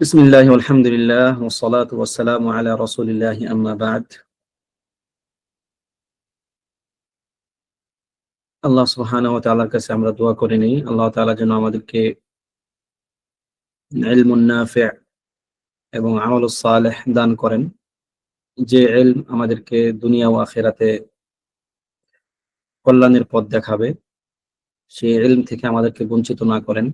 বিসমিল্লাহি আলহামদুলিল্লাহ ওয়াসসালাতু ওয়াসসালামু আলা রাসূলিল্লাহি আম্মা বা'দ। আল্লাহ সুবহানাহু ওয়া তাআলার কাছে আমরা দোয়া করে নেই আল্লাহ তাআলা যেন আমাদেরকে ইলমুন নাফি' এবং আমালুস সালেহ দান করেন। যে ইলম আমাদেরকে দুনিয়া ও আখিরাতে কল্যাণের পথ দেখাবে, সেই ইলম থেকে আমাদেরকে বঞ্চিত না করেন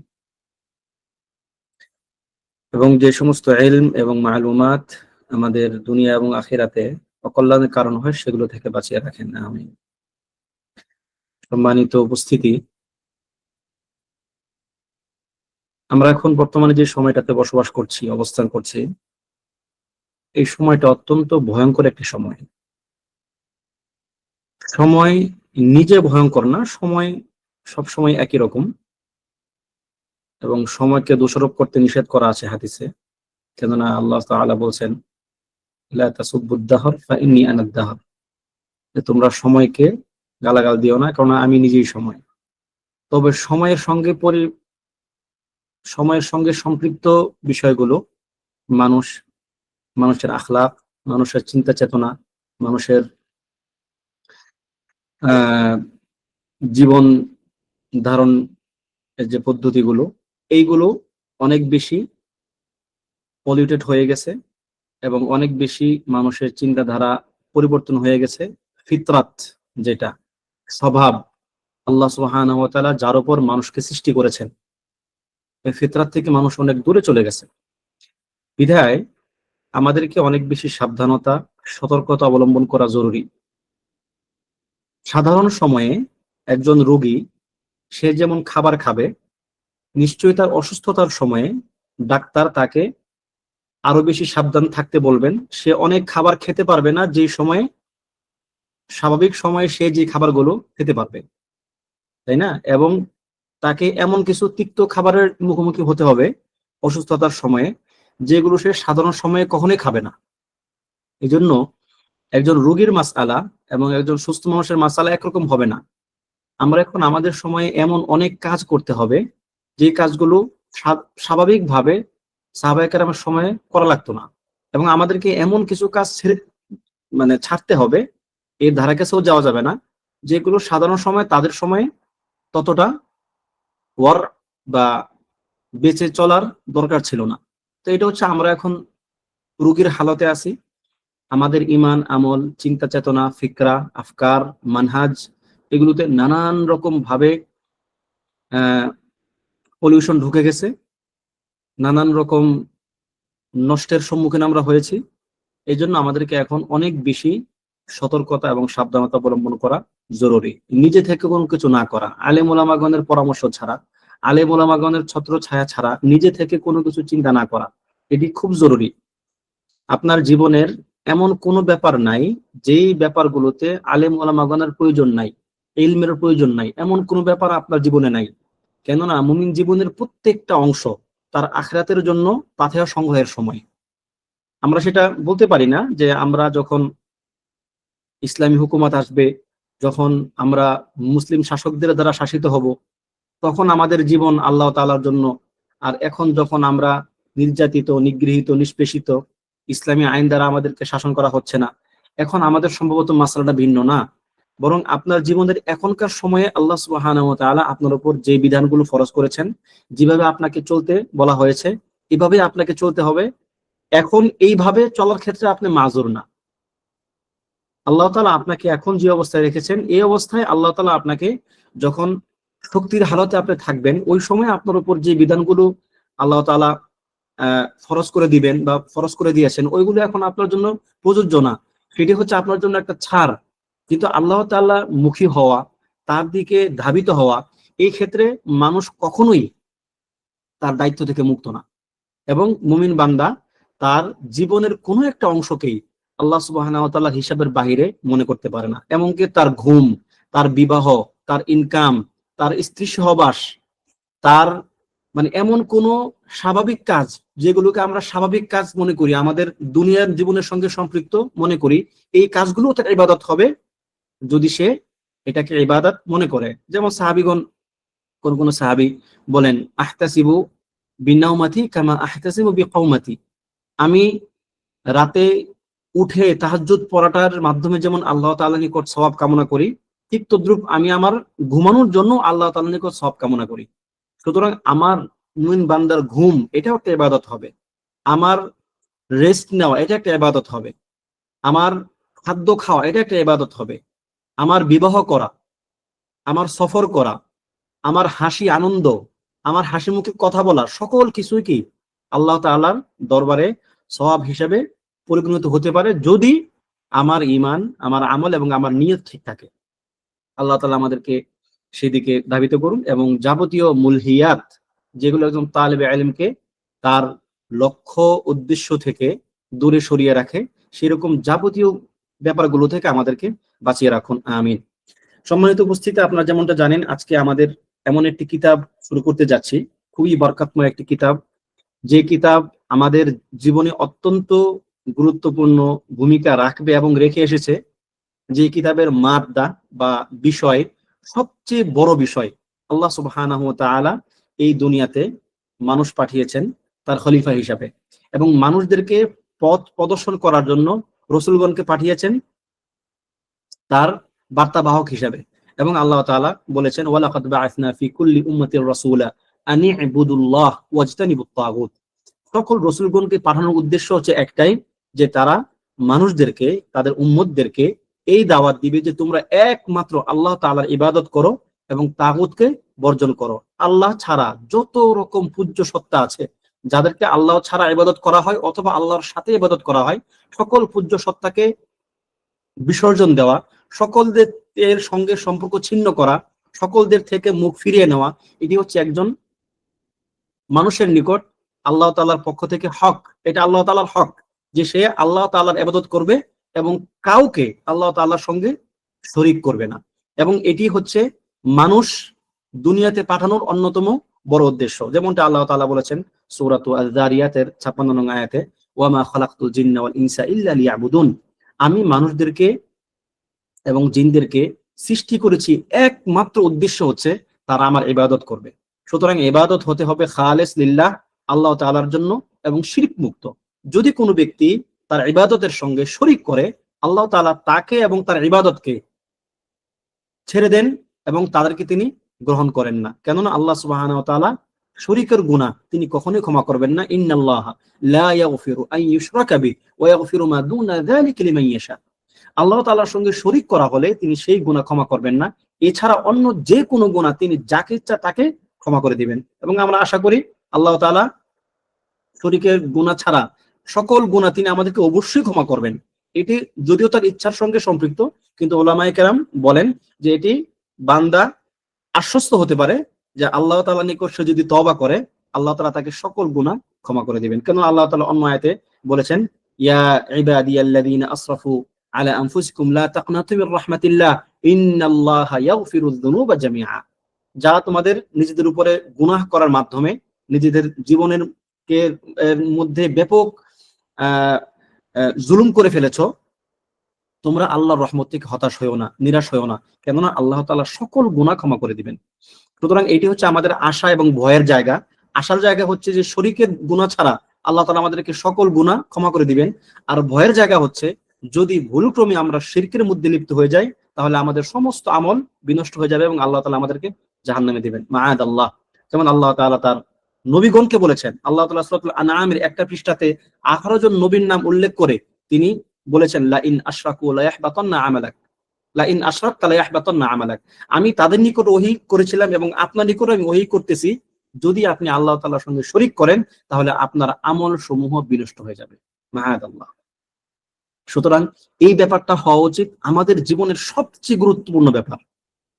এবং যে সমস্ত ইলম এবং মালুমাত আমাদের দুনিয়া এবং আখিরাতে অকল্যাণের কারণ হয় সেগুলো থেকে বাঁচিয়ে রাখেন। আমিন। সম্মানিত উপস্থিতি, আমরা এখন বর্তমানে যে সময়টাতে বসবাস করছি, অবস্থান করছি, এই সময়টা অত্যন্ত ভয়ঙ্কর একটি সময়। সময় নিজে ভয়ঙ্কর না, সময় সবসময় একই রকম এবং সময়কে দোষারোপ করতে নিষেধ করা আছে হাদিসে। কেননা আল্লাহ তাআলা বলছেন, লা তাসুব্বুদ দাহর ফাইন্নী আনাদ দাহর, যে তোমরা সময়কে গালাগাল দিও না, কারণ আমি নিজেই সময়। তবে সময়ের সঙ্গে সম্পৃক্ত বিষয়গুলো মানুষ, মানুষের আখলাক, মানুষের চিন্তা চেতনা, মানুষের আহ জীবন ধারণ যে পদ্ধতিগুলো, এইগুলো অনেক বেশি পলিউটেড হয়ে গেছে এবং অনেক বেশি মানুষের চিন্তাধারা পরিবর্তন হয়ে গেছে। ফিতরাত, যেটা স্বভাব, আল্লাহ সুবহানাহু ওয়া তাআলা যার উপর মানুষকে সৃষ্টি করেছেন, এই ফিতরাত থেকে মানুষ অনেক দূরে চলে গেছে। বিধায় আমাদেরকে অনেক বেশি সাবধানতা, সতর্কতা অবলম্বন করা জরুরি। সাধারণ সময়ে একজন রোগী সে যেমন খাবার খাবে, নিশ্চয়ই তার অসুস্থতার সময়ে ডাক্তার তাকে আরো বেশি সাবধান থাকতে বলবেন। সে অনেক খাবার খেতে পারবে না যে সময়ে, স্বাভাবিক সময়ে সে যে খাবারগুলো খেতে পারবে, তাই না? এবং তাকে এমন কিছু তিক্ত খাবারের মুখোমুখি হতে হবে অসুস্থতার সময়ে, যেগুলো সে সাধারণ সময়ে কখনোই খাবে না। এই জন্য একজন রোগীর মাসআলা এবং একজন সুস্থ মানুষের মাসআলা একরকম হবে না। আমরা এখন আমাদের সময়ে এমন অনেক কাজ করতে হবে, যে কাজগুলো স্বাভাবিকভাবে সাহাবায়ে কেরামের সময়ে করা লাগতো না, এবং আমাদেরকে এমন কিছু কাজ ছাড়তে হবে, এর ধারে কাছেও যাওয়া যাবে না, যেগুলো সাধারণ সময় তাদের সময়ে ততটা ওয়ার বা বেঁচে চলার দরকার ছিল না। তো এটা হচ্ছে আমরা এখন রোগীর হালতে আছি। আমাদের ইমান, আমল, চিন্তা চেতনা, ফিকরা, আফকার, মানহাজ, এগুলোতে নানান রকম ভাবে পলিউশন ঢুকে গেছে, নানান রকম নষ্টের সম্মুখীন আমরা হয়েছি। এই জন্য আমাদেরকে এখন অনেক বেশি সতর্কতা এবং সাবধানতা অবলম্বন করা জরুরি। নিজে থেকে কোনো কিছু না করা, আলেম ওলামাগণের পরামর্শ ছাড়া, আলেম ওলামাগণের ছত্র ছায়া ছাড়া নিজে থেকে কোনো কিছু চিন্তা না করা, এটি খুব জরুরি। আপনার জীবনের এমন কোনো ব্যাপার নাই যেই ব্যাপারগুলোতে আলেম ওলামাগণের প্রয়োজন নাই, ইলমের প্রয়োজন নাই, এমন কোনো ব্যাপার আপনার জীবনে নাই। কেননা মুমিন জীবনের প্রত্যেকটা অংশ তার আখিরাতের জন্য পাথেয় সংগ্রহের সময়। আমরা সেটা বলতে পারি না যে আমরা যখন ইসলামী হুকুমত আসবে, যখন আমরা মুসলিম শাসকদের দ্বারা শাসিত হব, তখন আমাদের জীবন আল্লাহ তাআলার জন্য। আর এখন যখন আমরা নির্যাতিত, নিগৃহীত, নিষ্পেষিত, ইসলামী আইন দ্বারা আমাদেরকে শাসন করা হচ্ছে না, এখন আমাদের সম্ভবত মাসলাটা ভিন্ন না। বরং আপনার জীবনের এখনকার সময়ে আল্লাহ সুবহানাহু ওয়া তাআলা আপনার উপর যে বিধানগুলো ফরজ করেছেন, যেভাবে আপনাকে চলতে বলা হয়েছে, এভাবে আপনাকে চলতে হবে। এখন এইভাবে চলার ক্ষেত্রে আপনি মাজুর না। আল্লাহ তাআলা আপনাকে এখন যে অবস্থায় রেখেছেন, এই অবস্থায় আল্লাহ তাআলা আপনাকে যখন শক্তির হালতে আপনি থাকবেন, ওই সময় আপনার উপর যে বিধানগুলো আল্লাহ তাআলা ফরজ করে দিবেন বা ফরজ করে দিয়েছেন, ওইগুলো এখন আপনার জন্য প্রযোজ্য না। সেটি হচ্ছে আপনার জন্য একটা ছাড়। কিন্তু আল্লাহ তাআলা মুখী হওয়া, তার দিকে ধাবিত হওয়া, এই ক্ষেত্রে মানুষ কখনোই তার দায়িত্ব থেকে মুক্ত না। এবং মুমিন বান্দা তার জীবনের কোনো একটা অংশকেই আল্লাহ সুবহানাহু ওয়া তাআলার হিসাবের বাহিরে মনে করতে পারে না। এমনকি তার ঘুম, তার বিবাহ, তার ইনকাম, তার স্ত্রী সহবাস, তার এমন কোন স্বাভাবিক কাজ, যেগুলোকে আমরা স্বাভাবিক কাজ মনে করি, আমাদের দুনিয়ার জীবনের সঙ্গে সম্পৃক্ত মনে করি, এই কাজগুলো তার ইবাদত হবে যদি সে এটাকে ইবাদত মনে করে। যেমন সাহাবীগণ, কোন সাহাবী বলেন, আহতাসিবু বিনাউমাতি কামা আহতাসিবু বিকাউমাতি, আমি রাতে উঠে তাহাজ্জুদ পড়াটার মাধ্যমে যেমন আল্লাহ তাআলার নিকট সওয়াব কামনা করি, ঠিক তদ্রূপ আমি আমার ঘুমানোর জন্য আল্লাহ তাআলার নিকট সওয়াব কামনা করি। সুতরাং আমার মুমিন বান্দার ঘুম এটাও একটা ইবাদত হবে, আমার রেস্ট নেওয়া এটা একটা ইবাদত হবে, আমার খাদ্য খাওয়া এটা একটা ইবাদত হবে, আমার বিবাহ করা, আমার সফর করা, আমার হাসি আনন্দ, আমার হাসি মুখে কথা বলা, সকল কিছুই কি আল্লাহ তাআলার দরবারে সওয়াব হিসেবে পরিগণিত হতে পারে যদি আমার ঈমান, আমার আমল এবং আমার নিয়ত ঠিক থাকে। আল্লাহ তাআলা আমাদেরকে সেদিকে ধাবিত করুন এবং যাবতীয় মুলহিয়াত, যেগুলো একজন তালেবে ইলমকে তার লক্ষ্য উদ্দেশ্য থেকে দূরে সরিয়ে রাখে, সেরকম যাবতীয় ব্যাপারগুলো থেকে আমাদেরকে বাঁচিয়ে রাখুন, আমিন। সম্মানিত উপস্থিতি, আপনারা যেমনটা জানেন, আজকে আমাদের এমন একটি কিতাব শুরু করতে যাচ্ছি, খুবই বরকতময় একটি কিতাব, যে কিতাব আমাদের জীবনে অত্যন্ত গুরুত্বপূর্ণ ভূমিকা রাখবে এবং রেখে এসেছে। যে কিতাবের মাদ্দা বা বিষয়, সবচেয়ে বড় বিষয়, আল্লাহ সুবহানাহু ওয়া তাআলা এই দুনিয়াতে মানুষ পাঠিয়েছেন তার খলিফা হিসাবে, এবং মানুষদেরকে পথ প্রদর্শন করার জন্য রাসূলগণকে পাঠিয়েছেন তার বার্তাবাহক হিসাবে। এবং আল্লাহ তাআলা বলেছেন, ওয়ালাকাদ বাআসনা ফি কুল্লি উম্মাতির রাসূলা আন ইবুদুল্লাহ ওয়াজতানিবুত তাগুত। সকল রাসূলগণকে পাঠানোর উদ্দেশ্য হচ্ছে একটাই, যে তারা মানুষদেরকে, তাদের উম্মতদেরকে এই দাওয়াত দিবে যে তোমরা একমাত্র আল্লাহ তাআলার ইবাদত করো এবং তাগুতকে বর্জন করো। আল্লাহ ছাড়া যত রকম পূজ্য সত্তা আছে, যাদেরকে আল্লাহ ছাড়া ইবাদত করা হয় অথবা আল্লাহর সাথে ইবাদত করা হয়, সকল পূজ্য সত্তাকে বিসর্জন দেওয়া, সকলদের এর সঙ্গে সম্পর্ক ছিন্ন করা, সকলদের থেকে মুখ ফিরিয়ে নেওয়া, এটি হচ্ছে একজন মানুষের নিকট আল্লাহ তাআলার পক্ষ থেকে হক। এটা আল্লাহ তাআলার হক যে সে আল্লাহ তাআলার ইবাদত করবে এবং কাউকে আল্লাহ তাআলার সঙ্গে শরীক করবে না। এবং এটি হচ্ছে মানুষ দুনিয়াতে পাঠানোর অন্যতম বড় উদ্দেশ্য। যেমনটা আল্লাহ তাআলা বলেছেন সূরাতু আয-যারিয়াতের 56 নং আয়াতে, ওয়া মা খালাকতুল জিন্না ওয়াল ইনসা ইল্লা লিয়াবুদুন, আমি মানুষদেরকে এবং জিনদেরকে সৃষ্টি করেছি একমাত্র উদ্দেশ্য হচ্ছে তারা আমার ইবাদত করবে। সুতরাং ইবাদত হতে হবে খালেস লিল্লাহ, আল্লাহ তাআলার জন্য এবং শিরক মুক্ত। যদি কোনো ব্যক্তি তার ইবাদতের সঙ্গে শরীক করে, আল্লাহ তাআলা তাকে এবং তার ইবাদতকে ছেড়ে দেন এবং তাদেরকে তিনি গ্রহণ করেন না। কেননা আল্লাহ সুবহানাহু ওয়া তাআলা শরীকের গুনাহ তিনি কখনোই ক্ষমা করবেন না। ইন্নাল্লাহা লা ইয়াগফিরু আন ইউশরাকা বিহি ওয়া ইয়াগফিরু মা দুনা যালিকা লিমান ইয়াশা। আল্লাহ তাআলার সঙ্গে শরীক করা হলে তিনি সেই গুনাহ ক্ষমা করবেন না। এছাড়া অন্য যে কোনো গুনাহ তিনি যাকে ইচ্ছা তাকে ক্ষমা করে দিবেন। এবং আমরা আশা করি আল্লাহ তাআলা শরীকের গুনাহ ছাড়া সকল গুনাহ তিনি আমাদেরকে অবশ্যই ক্ষমা করবেন। এটি যদিও তার ইচ্ছার সঙ্গে সম্পৃক্ত, কিন্তু উলামায়ে কেরাম বলেন যে এটি বান্দা আশ্বস্ত হতে পারে যে আল্লাহ তাআলার নিকট সে যদি তওবা করে, আল্লাহ তাআলা তাকে সকল গুনাহ ক্ষমা করে দিবেন। কেন আল্লাহ তাআলা অন্য আয়াতে বলেছেন, ইয়া ইবাদিয়াল্লাযীনা আসরাফু আলা আনফুসিকুম লা তাকনাতু মির রাহমাতিল্লাহ ইন্নাল্লাহা ইয়াগফিরুয যুনুবা জামিআ। যারা তোমাদের নিজেদের উপরে গুনাহ করার মাধ্যমে নিজেদের জীবনের মধ্যে ব্যাপক জুলুম করে ফেলেছো, তোমরা আল্লাহর রহমত থেকে হতাশ হয়েও না, নিরাশ হয়েও না, কেননা আল্লাহ তাআলা সকল গুনাহ ক্ষমা করে দিবেন। সুতরাং এটি হচ্ছে আমাদের আশা এবং ভয়ের জায়গা। আশার জায়গা হচ্ছে যে শরীকের গুনাহ ছাড়া আল্লাহ তাআলা আমাদেরকে সকল গুনাহ ক্ষমা করে দিবেন। আর ভয়ের জায়গা হচ্ছে যদি ভুলক্রমে আমরা শিরকের মধ্যে লিপ্ত হয়ে যাই, তাহলে আমাদের সমস্ত আমল বিনষ্ট হয়ে যাবে এবং আল্লাহ তাআলা আমাদেরকে জাহান্নামে দিবেন, মাআদাল্লাহ। যেমন আল্লাহ তাআলা তার নবীগণকে বলেছেন, আল্লাহ তাআলা সূরাতুল আনআমের একটা পৃষ্ঠাতে 18 জন নবীর নাম উল্লেখ করে তিনি বলেছেন, লা ইন আশরাকু লা ইয়াহবাতান্না আমালাক, লা ইন আশরাকতা লা ইয়াহবাতান্না আমালাক। আমি তাদের নিকট ওহী করেছিলাম এবং আপনার নিকট আমি ওহী করতেছি, যদি আপনি আল্লাহ তাআলার সঙ্গে শরীক করেন তাহলে আপনার আমল সমূহ বিনষ্ট হয়ে যাবে, মাআদাল্লাহ। সুতরাং এই ব্যাপারটা হওয়া উচিত আমাদের জীবনের সবচেয়ে গুরুত্বপূর্ণ ব্যাপার।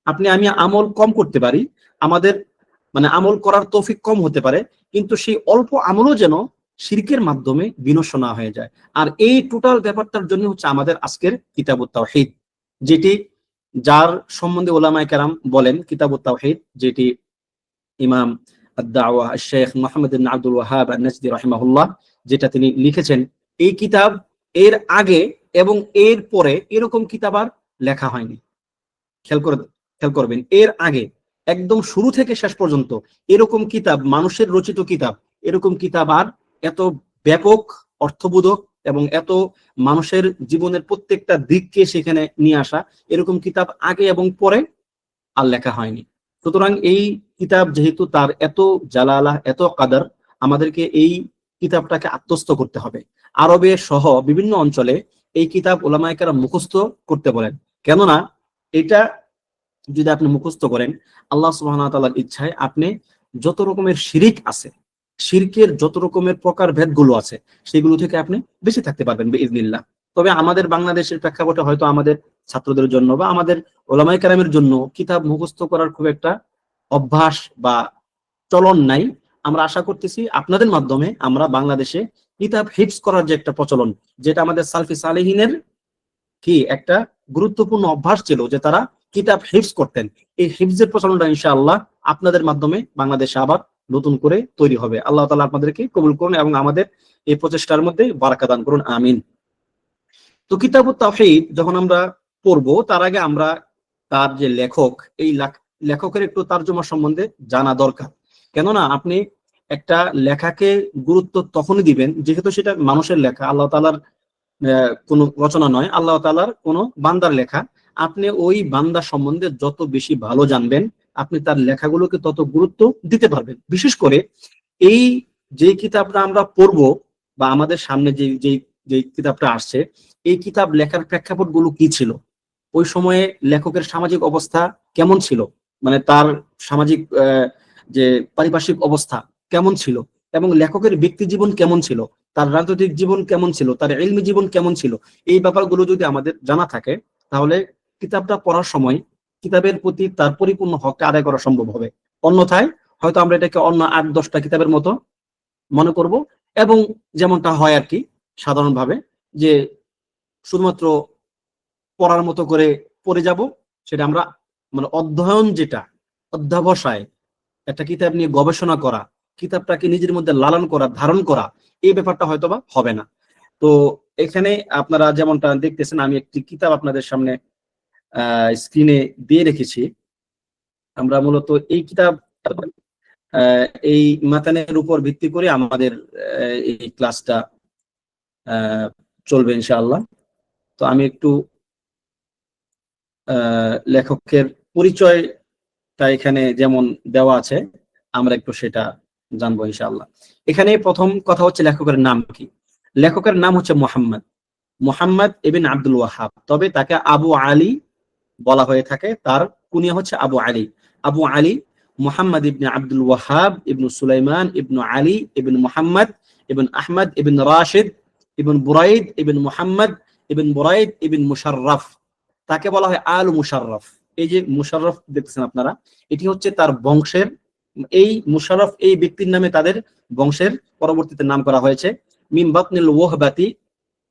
আপনি আমি আমল কম করতে পারি, আমাদের আমল করার তৌফিক কম হতে পারে, কিন্তু সেই অল্প আমলও যেন শিরকের মাধ্যমে বিনষ্ট না হয়ে যায়। আর এই টোটাল ব্যাপারটার জন্য হচ্ছে আমাদের আজকের কিতাবুত তাওহীদ, যেটি যার সম্বন্ধে উলামায়ে কেরাম বলেন কিতাবুত তাওহীদ, যেটি ইমাম আদ-দাওয়া শেখ মুহাম্মদ ইবনে আব্দুল ওয়াহাব আন-নাজদি রাহিমাহুল্লাহ যেটা তিনি লিখেছেন। এই কিতাব এর আগে এবং এর পরে এরকম কিতাব আর লেখা হয়নি। খেয়াল করবেন, এর আগে একদম শুরু থেকে শেষ পর্যন্ত এরকম কিতাব, মানুষের রচিত কিতাব এরকম কিতাব আর এত ব্যাপক অর্থবোধক এবং এত মানুষের জীবনের প্রত্যেকটা দিককে সেখানে নিয়ে আসা এরকম কিতাব আগে এবং পরে আর লেখা হয়নি। সুতরাং এই কিতাব যেহেতু তার এত জালালা, এত কাদার, আমাদেরকে এই কিতাবটাকে আত্মস্থ করতে হবে। আরবে সহ বিভিন্ন অঞ্চলে এই কিতাব ওলামায়ে কেরাম মুখস্থ করতে বলেন। কেননা এটা যদি আপনি মুখস্থ করেন, আল্লাহ সুবহানাহু ওয়া তাআলার ইচ্ছায় আপনি যত রকমের শিরিক আছে, শিরকের যত রকমের প্রকার ভেদগুলো আছে, সেগুলো থেকে আপনি বেঁচে থাকতে পারবেন বিইজনিল্লাহ। তবে আমাদের বাংলাদেশের প্রেক্ষাপটে হয়তো আমাদের ছাত্রদের জন্য বা আমাদের ওলামায়ে কেরামের জন্য কিতাব মুখস্থ করার খুব একটা অভ্যাস বা চলন নাই। আমরা আশা করতেছি আপনাদের মাধ্যমে আমরা বাংলাদেশে কিতাব হিফজ করার যে একটা প্রচলন, যেটা আমাদের সালফি সালেহিনের কি একটা গুরুত্বপূর্ণ অভ্যাস ছিল যে তারা কিতাব হিফজ করতেন, এই হিফজের প্রচলনটা ইনশাআল্লাহ আপনাদের মাধ্যমে বাংলাদেশে আবার নতুন করে তৈরি হবে। আল্লাহ তাআলা আপনাদেরকে কবুল করুন এবং আমাদের এই প্রচেষ্টার মধ্যে বারাকা দান করুন, আমিন। তো কিতাবুত তাওহীদ যখন আমরা পড়বো, তার আগে আমরা তার যে লেখক, এই লেখকের একটু তারজমা সম্বন্ধে জানা দরকার। কেননা আপনি একটা লেখাকে গুরুত্ব তখনই দিবেন যেহেতু সেটা মানুষের লেখা, আল্লাহ তাআলার কোন রচনা নয়, আল্লাহ তাআলার কোন বান্দার লেখা। আপনি ওই বান্দা সম্বন্ধে যত বেশি ভালো জানবেন, আপনি তার লেখাগুলোকে তত গুরুত্ব দিতে পারবেন। বিশেষ করে এই যে কিতাবটা আমরা পড়বো বা আমাদের সামনে যে যে যে কিতাবটা আসছে, এই কিতাব লেখার প্রেক্ষাপট গুলো কি ছিল, ওই সময়ে লেখকের সামাজিক অবস্থা কেমন ছিল, মানে তার সামাজিক যে পারিপার্শ্বিক অবস্থা কেমন ছিল, এবং লেখকের ব্যক্তি জীবন কেমন ছিল, তার রাজনৈতিক জীবন কেমন ছিল, তার ইলমি জীবন কেমন ছিল, এই ব্যাপারগুলো যদি আমাদের জানা থাকে, তাহলে কিতাবটা পড়ার সময় কিতাবের প্রতি তার পরিপূর্ণ হকটা আদায় করা সম্ভব হবে। অন্যথায় হয়তো আমরা এটাকে অন্য 8-10টা কিতাবের মতো মনে করব, এবং যেমনটা হয় আর কি সাধারণভাবে, যে শুধুমাত্র পড়ার মতো করে পড়ে যাব, সেটা আমরা মানে অধ্যয়ন, যেটা অধ্যবসায়, একটা কিতাব নিয়ে গবেষণা করা, কিতাবটাকে নিজের মধ্যে লালন করা, ধারণ করা, এই ব্যাপারটা হয়তোবা হবে না। তো এখানে আপনারা যেমনটা দেখতেছেন, আমি একটি কিতাব আপনাদের সামনে স্ক্রিনে দিয়ে রেখেছি। আমরা মূলত এই কিতাব এই মাতানের উপর ভিত্তি করে আমাদের এই ক্লাসটা চলবে ইনশাআল্লাহ। তো আমি একটু লেখকের পরিচয়টা এখানে যেমন দেওয়া আছে, আমরা একটু সেটা জানবো ইনশাআল্লাহ। এখানে প্রথম কথা হচ্ছে লেখকের নাম কি। লেখকের নাম হচ্ছে মুহাম্মদ ইবনে আব্দুল ওয়াহাব, তবে তাকে আবু আলী বলা হয়ে থাকে। তার কুনিয়া হচ্ছে আবু আলী। আবু আলী মুহাম্মদ ইবনে আব্দুল ওয়াহাব ইবনু সুলাইমান ইবনু আলী ইবন মুহাম্মদ ইবন আহমদ ইবন রাশিদ ইবন বুরাইদ ইবন মুহাম্মদ ইবন বুরাইদ ইবন মুশাররফ। তাকে বলা হয় আল মুশাররফ। এই যে মুশাররফ দেখতেছেন আপনারা, এটি হচ্ছে তার বংশের, এই মুশাররফ এই ব্যক্তির নামে তাদের বংশের পরবর্তীতে নাম করা হয়েছে। মিন বাতনিল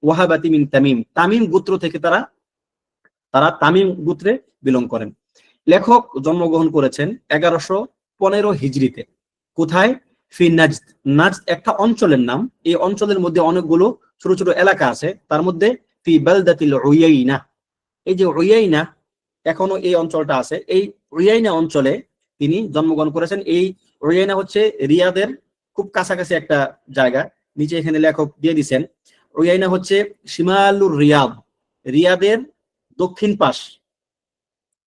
ওয়াহাবাতি মিন তামিম, তামিম গোত্র থেকে তারা তামিম গোত্রে বিলং করেন। লেখক জন্মগ্রহণ করেছেন 1115 হিজরিতে। কোথায়? ফি নাজদ। নাজদ একটা অঞ্চলের নাম। এই অঞ্চলের মধ্যে অনেকগুলো ছোট ছোট এলাকা আছে, তার মধ্যে ফি বালদাতিল উয়াইনা। এই যে উয়াইনা, এখনো এই অঞ্চলটা আছে, এই উয়াইনা অঞ্চলে তিনি জন্মগ্রহণ করেছেন। এই উয়াইনা হচ্ছে রিয়াদের খুব কাছাকাছি একটা জায়গা, নিচে এখানে লেখক দিয়ে দিচ্ছেন। উয়াইনা হচ্ছে শিমালুর রিয়াদ, রিয়াদের দক্ষিণ পাশ।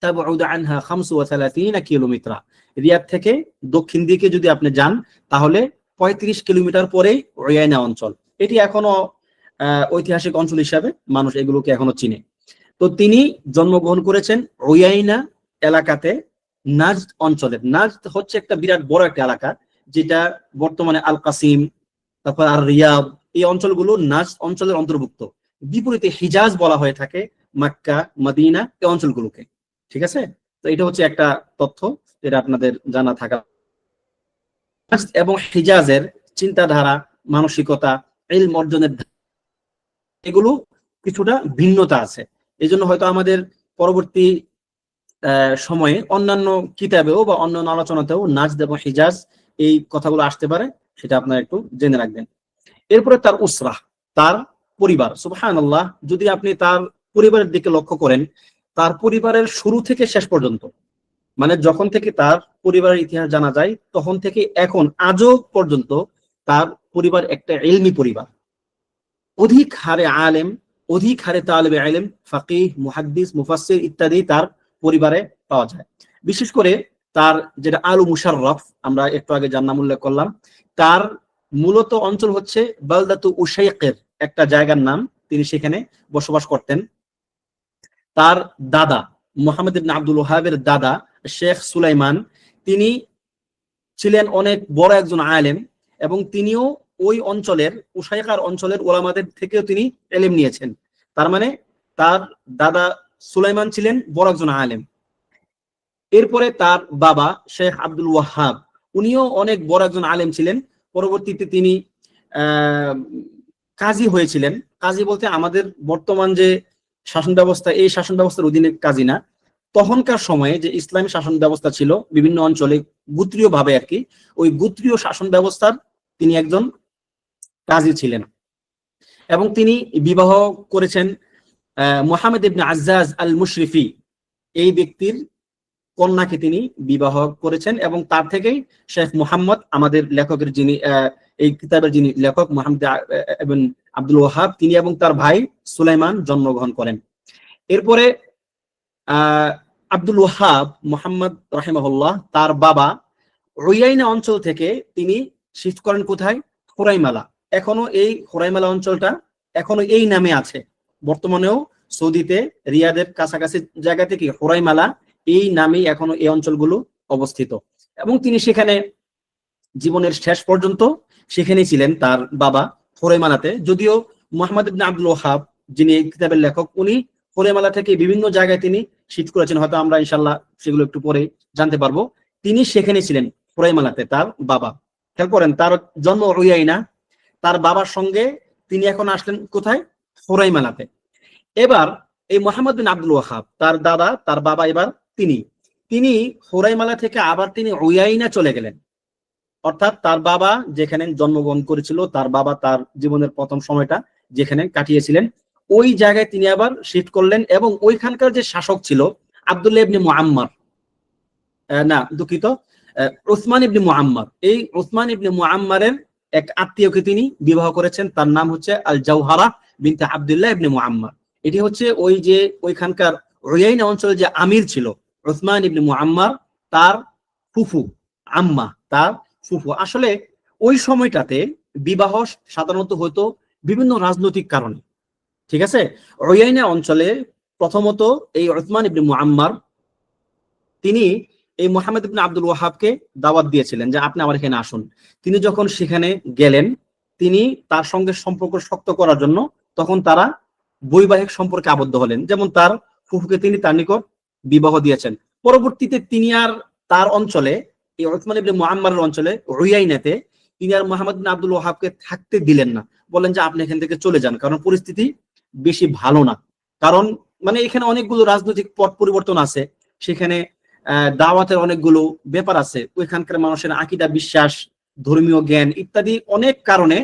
তাবউদ আনহা 35 কিলোমিটার। রিয়াদ থেকে দক্ষিণ দিকে যদি আপনি যান, তাহলে 35 কিলোমিটার পরে উয়াইনা অঞ্চল। এটি এখনো ঐতিহাসিক অঞ্চল হিসাবে মানুষ এগুলোকে এখনো চিনে। তো তিনি জন্মগ্রহণ করেছেন উয়াইনা এলাকাতে, নাজদ অঞ্চলের। নাজদ হচ্ছে একটা বিরাট বড় একটা এলাকা, যেটা বর্তমানে আল কাসিম, তারপর আর রিয়াদ, এই অঞ্চলগুলো নাজদ অঞ্চলের অন্তর্ভুক্ত। বিপরীতে হিজাজ বলা হয়ে থাকে মক্কা, মদিনা, এই অঞ্চলগুলোকে। ঠিক আছে, তো এটা হচ্ছে একটা তথ্য, যেটা আপনাদের জানা থাকা। এবং হিজাজের চিন্তাধারা, মানসিকতা, ইলম অর্জনের এগুলো কিছুটা ভিন্নতা আছে। এই জন্য হয়তো আমাদের পরবর্তী সময়ে অন্যান্য কিতাবেও বা অন্যান্য আলোচনাতেও নাজদ এবং হিজাজ এই কথাগুলো আসতে পারে, সেটা আপনারা একটু জেনে রাখবেন। এরপরে তার উসরা, তার পরিবার। সুবহানাল্লাহ, যদি আপনি তার পরিবারের দিকে লক্ষ্য করেন, তার পরিবারের শুরু থেকে শেষ পর্যন্ত, মানে যখন থেকে তার পরিবারের ইতিহাস জানা যায় তখন থেকে এখন আজও পর্যন্ত তার পরিবার একটা ইলমি পরিবার, অধিক হারে আলেম, অধিক হারে তালেবে ইলম, ফাকিহ, মুহাদ্দিস, মুফাসসির ইত্যাদি তার পরিবারে পাওয়া যায়। বিশেষ করে তার যেটা আলু মুশাররফ, আমরা একটু আগে যার নাম উল্লেখ করলাম, তার মূলত অঞ্চল হচ্ছে বালদাতু উশাইকের একটা জায়গার নাম, তিনি সেখানে বসবাস করতেন। তার দাদা মুহাম্মদ ইবনে আব্দুল ওয়াহাবের দাদা শেখ সুলাইমান, তিনি ছিলেন অনেক বড় একজন আলেম, এবং তিনিও ওই অঞ্চলের উশাইকার অঞ্চলের ওলামাদের থেকেও তিনি ইলম নিয়েছেন। তার মানে তার দাদা সুলাইমান ছিলেন বড় একজন আলেম। এরপরে তার বাবা শেখ আব্দুল ওয়াহাব, উনিও অনেক বড় একজন আলেম ছিলেন। পরবর্তীতে তিনি কাজী হয়েছিলেন। কাজী বলতে আমাদের বর্তমান যে শাসন ব্যবস্থা, এই শাসন ব্যবস্থার অধীনে কাজী না, তখনকার সময়ে যে ইসলামী শাসন ব্যবস্থা ছিল বিভিন্ন অঞ্চলে গোত্রীয় ভাবে আর কি, ওই গোত্রীয় শাসন ব্যবস্থার তিনি একজন কাজী ছিলেন। এবং তিনি বিবাহ করেছেন মুহাম্মদ ইবনে আজ্জাজ আল মুশরিফি, এই ব্যক্তির কন্যাকে তিনি বিবাহ করেছেন, এবং তার থেকেই শেখ মুহাম্মদ, আমাদের লেখকের যিনি এই কিতাবের যিনি লেখক মুহাম্মদ ইবনে আব্দুল ওয়াহাব, তিনি এবং তার ভাই সুলাইমান জন্মগ্রহণ করেন। এরপরে আব্দুল ওয়াহাব মুহাম্মদ রাহিমাহুল্লাহ, তার বাবা উয়াইনা অঞ্চল থেকে তিনি শিফট করেন কোথায়? হুরাইমালা। এখনো এই হুরাইমালা অঞ্চলটা এখনো এই নামে আছে, বর্তমানেও সৌদিতে রিয়াদের কাছাকাছি জায়গা থেকে হুরাইমালা এই নামেই এখনো এই অঞ্চলগুলো অবস্থিত। এবং তিনি সেখানে জীবনের শেষ পর্যন্ত সেখানেই ছিলেন তার বাবা হুরাইমালাতে। যদিও মুহাম্মদ ইবনে আব্দুল ওয়াহাব যিনি এই কিতাবের লেখক, উনি হুরাইমালা থেকে বিভিন্ন জায়গায় তিনি শিফট করেছেন, হয়তো আমরা ইনশাআল্লাহ সেগুলো একটু পরে জানতে পারবো। তিনি সেখানে ছিলেন হুরাইমালাতে, তার বাবা। খেয়াল করেন, তার জন্ম উয়াইনা, তার বাবার সঙ্গে তিনি এখন আসলেন কোথায়? হুরাইমালাতে। এবার এই মুহাম্মদ বিন আব্দুল ওয়াহাব, তার দাদা, তার বাবা, এবার তিনি হুরাইমালা থেকে আবার তিনি উয়াইনা চলে গেলেন। অর্থাৎ তার বাবা যেখানে জন্মগ্রহণ করেছিল, তার বাবা তার জীবনের প্রথম সময়টা যেখানে কাটিয়েছিলেন, ওই জায়গায় তিনি আবার শিফট করলেন। এবং ওইখানকার যে শাসক ছিল আব্দুল্লাহ ইবনে মুআম্মার, না দুঃখিত, উসমান ইবনে মুআম্মার, এই উসমান ইবনে মুআম্মারের এক আত্মীয়কে তিনি বিবাহ করেছেন, তার নাম হচ্ছে আল জাওহারা বিনতে আব্দুল্লাহ ইবনে মুআম্মার। এটি হচ্ছে ওই যে ওইখানকার উয়াইনা অঞ্চলে যে আমির ছিল উসমান ইবনে মুআম্মার, তার ফুফু, আম্মা, তার ফুফু। আসলে ওই সময়টাতে বিবাহ সাধারণত হতো বিভিন্ন রাজনৈতিক কারণে, ঠিক আছে। উয়াইনা অঞ্চলে প্রথমত এই উসমান ইবনে মুআম্মার তিনি এই মুহাম্মদ ইবনে আব্দুল ওয়াহাবকে দাওয়াত দিয়েছিলেন যে আপনি আমার এখানে আসুন। তিনি যখন সেখানে গেলেন, তিনি তার সঙ্গে সম্পর্ক শক্ত করার জন্য তখন তারা বৈবাহিক সম্পর্কে আবদ্ধ হলেন। যেমন তার ফুফুকে তিনি তার নিকট বিবাহ দিয়েছেন। পরবর্তীতে তিনি আর তার অঞ্চলে, এই উসমান ইবনে মুআম্মারের অঞ্চলে উয়াইনাতে, তিনি আর মুহাম্মদ ইবনে আব্দুল ওয়াহাবকে থাকতে দিলেন না। বলেন যে আপনি এখান থেকে চলে যান, কারণ পরিস্থিতি বেশি ভালো না। কারণ মানে এখানে অনেকগুলো রাজনৈতিক পট পরিবর্তন আছে, সেখানে দাওয়াতের অনেকগুলো ব্যাপার আছে, ওইখানকার মানুষের আকীদা, বিশ্বাস, ধর্মীয় জ্ঞান ইত্যাদি অনেক কারণে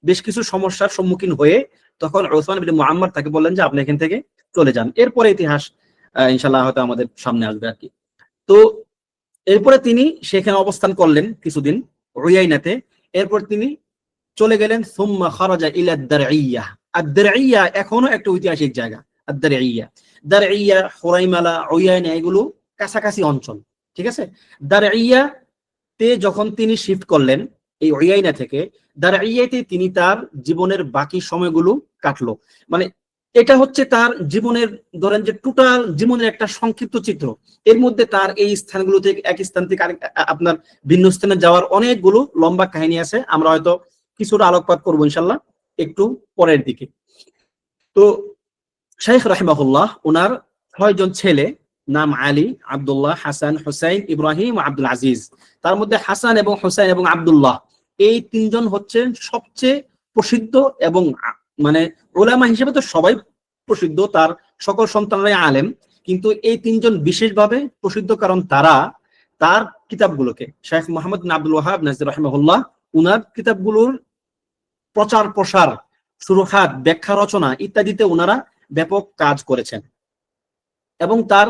বেশ কিছু সমস্যার সম্মুখীন হয়ে তখন উসমান ইবনে মুআম্মার তাকে বললেন যে আপনি এখান থেকে চলে যান। এরপরে ইতিহাস ইনশাআল্লাহ হয়তো আমাদের সামনে আসবে আর কি। তো এরপরে তিনি সেখানে অবস্থান করলেন কিছুদিন উয়াইনাতে। এরপর তিনি চলে গেলেন সুম্মা খারাজা ইলা দারইয়া। আদ-দারইয়া এখনো একটা ঐতিহাসিক জায়গা। আদ-দারইয়া, দারইয়া, হুরাইমালা, উয়াইনা এগুলো কাছাকাছি অঞ্চল, ঠিক আছে। দারইয়া তে যখন তিনি শিফট করলেন এই উয়াইনা থেকে, দারইয়াতে তিনি তার জীবনের বাকি সময়গুলো কাটলো। মানে এটা হচ্ছে তার জীবনের, ধরেন যে টোটাল জীবনের একটা সংক্ষিপ্ত চিত্র। এর মধ্যে তার এই স্থানগুলো থেকে, এক স্থান থেকে আপনার ভিন্ন স্থানে যাওয়ার অনেকগুলো লম্বা কাহিনী আছে, আমরা হয়তো কিছুটা আলোকপাত করবো ইনশাল্লাহ একটু পরের দিকে। তো শাইখ রাহিমাহুল্লাহ, ওনার 6 জন ছেলে, নাম আলী, আব্দুল্লাহ, হাসান, হুসাইন, ইব্রাহিম, আব্দুল আজিজ। তার মধ্যে হাসান এবং হুসাইন এবং আব্দুল্লাহ এই 3 জন হচ্ছেন সবচেয়ে প্রসিদ্ধ, এবং মানে উলামা হিসেবে তো সবাই প্রসিদ্ধ, তার সকল সন্তানরাই আলেম, কিন্তু এই 3 জন বিশেষভাবে প্রসিদ্ধ কারণ তারা তার কিতাবগুলোকে, শাইখ মুহাম্মদ বিন আব্দুল ওয়াহাব নাজির রাহিমাহুল্লাহ, উনার কিতাবগুলোর প্রচার প্রসার, শুরুহাত, ব্যাখ্যা রচনা ইত্যাদিতে ওনারা ব্যাপক কাজ করেছেন। এবং তার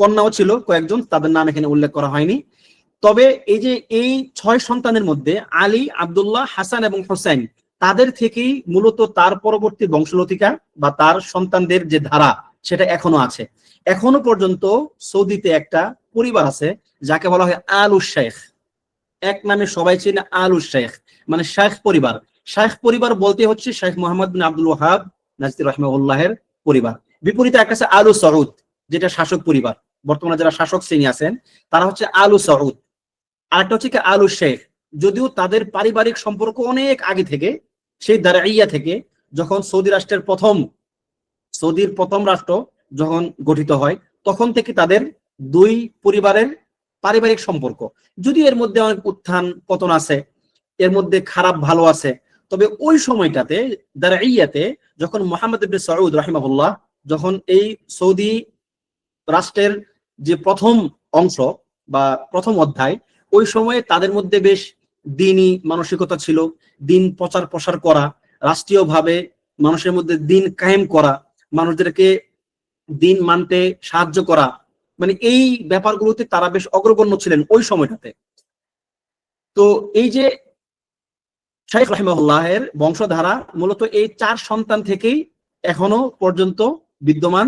কন্যাও ছিল কয়েকজন, তাদের নাম এখানে উল্লেখ করা হয়নি। তবে এই যে এই 6 সন্তানের মধ্যে আলী, আব্দুল্লাহ, হাসান এবং হোসেন তাদের থেকেই মূলত তার পরবর্তী বংশলতিকা বা তার সন্তানদের যে ধারা সেটা এখনো আছে। এখনো পর্যন্ত সৌদিতে একটা পরিবার আছে যাকে বলা হয় আলুস শেখ, এক নামে সবাই চেনে আলুস শেখ, মানে শেখ পরিবার। শেখ পরিবার বলতে হচ্ছে শেখ মোহাম্মদ বিন আব্দুল ওয়াহাব নাজদি রাহিমাহুল্লাহের পরিবার। বিপরীতে একটা আছে আলু সউদ, যেটা শাসক পরিবার, বর্তমানে যারা শাসক শ্রেণী আছেন তারা হচ্ছে আলু সউদ। আরেকটা হচ্ছে কি আলু শেখ, যদিও তাদের পারিবারিক সম্পর্ক অনেক আগে থেকে, সেই দারাইয়া থেকে, যখন সৌদির প্রথম রাষ্ট্র যখন গঠিত হয় তখন থেকে তাদের দুই পরিবারের পারিবারিক সম্পর্ক, যদি এর মধ্যে অনেক উত্থান পতন আছে, এর মধ্যে খারাপ ভালো আছে, তবে ওই সময়টাতে দারাইয়াতে যখন মোহাম্মদ ইবনে সউদ রাহিমাহুল্লাহ যখন এই সৌদি রাষ্ট্রের যে প্রথম অংশ বা প্রথম অধ্যায়, ওই সময়ে তাদের মধ্যে বেশ দিনই মানসিকতা ছিল, দিন প্রচার প্রসার করা, রাষ্ট্রীয়ভাবে মানুষের মধ্যে দিন কায়েম করা, মানুষদেরকে দিন মানতে সাহায্য করা, মানে এই ব্যাপারগুলোতে তারা বেশ অগ্রগণ্য ছিলেন ওই সময়টাতে। তো এই যে শাইখ রাহিমাহুল্লাহের বংশধারা মূলত এই 4 সন্তান থেকেই এখনো পর্যন্ত বিদ্যমান।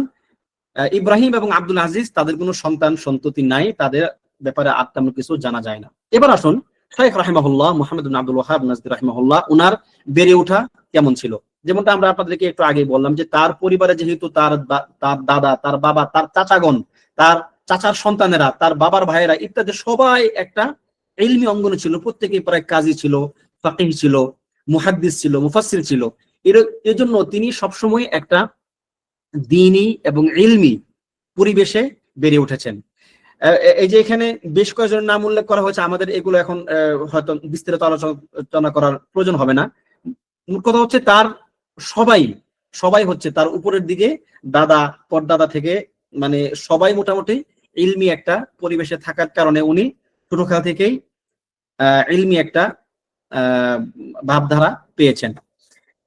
ইব্রাহিম এবং আব্দুল আজিজ তাদের কোনো সন্তান সন্ততি নাই, তাদের ব্যাপারে আর তেমন কিছু জানা যায় না। এবার আসুন শাইখ রাহিমাহুল্লাহ মুহাম্মদ বিন আব্দুল ওয়াহাব নাজদি রাহিমাহুল্লাহ উনার বেড়ে ওঠা কেমন ছিল। যেমনটা আমরা আপনাদেরকে একটু আগে বললাম যে তার পরিবারে যেহেতু তার দাদা, তার বাবা, তার চাচাগণ, তার চাচার সন্তানেরা, তার বাবার ভাইয়েরা ইত্যাদি সবাই একটা ইলমি অঙ্গনে ছিল, প্রত্যেকেই প্রায় কাজী ছিল, ফাকিহ ছিল, মুহাদ্দিস ছিল, মুফাসসির ছিল। এর জন্য তিনি সবসময় একটা দ্বীনি এবং ইলমি পরিবেশে বেড়ে উঠেছেন। এই যে এখানে বেশ কয়েকজনের নাম উল্লেখ করা হয়েছে, আমাদের এগুলো এখন হয়তো বিস্তারিত আলোচনা করার প্রয়োজন হবে না। মোট কথা হচ্ছে তার সবাই হচ্ছে তার উপরের দিকে দাদা পরদাদা থেকে, মানে সবাই মোটামুটি ইলমি একটা পরিবেশে থাকার কারণে উনি ছোটখাটো থেকেই ইলমি একটা ভাবধারা পেয়েছেন।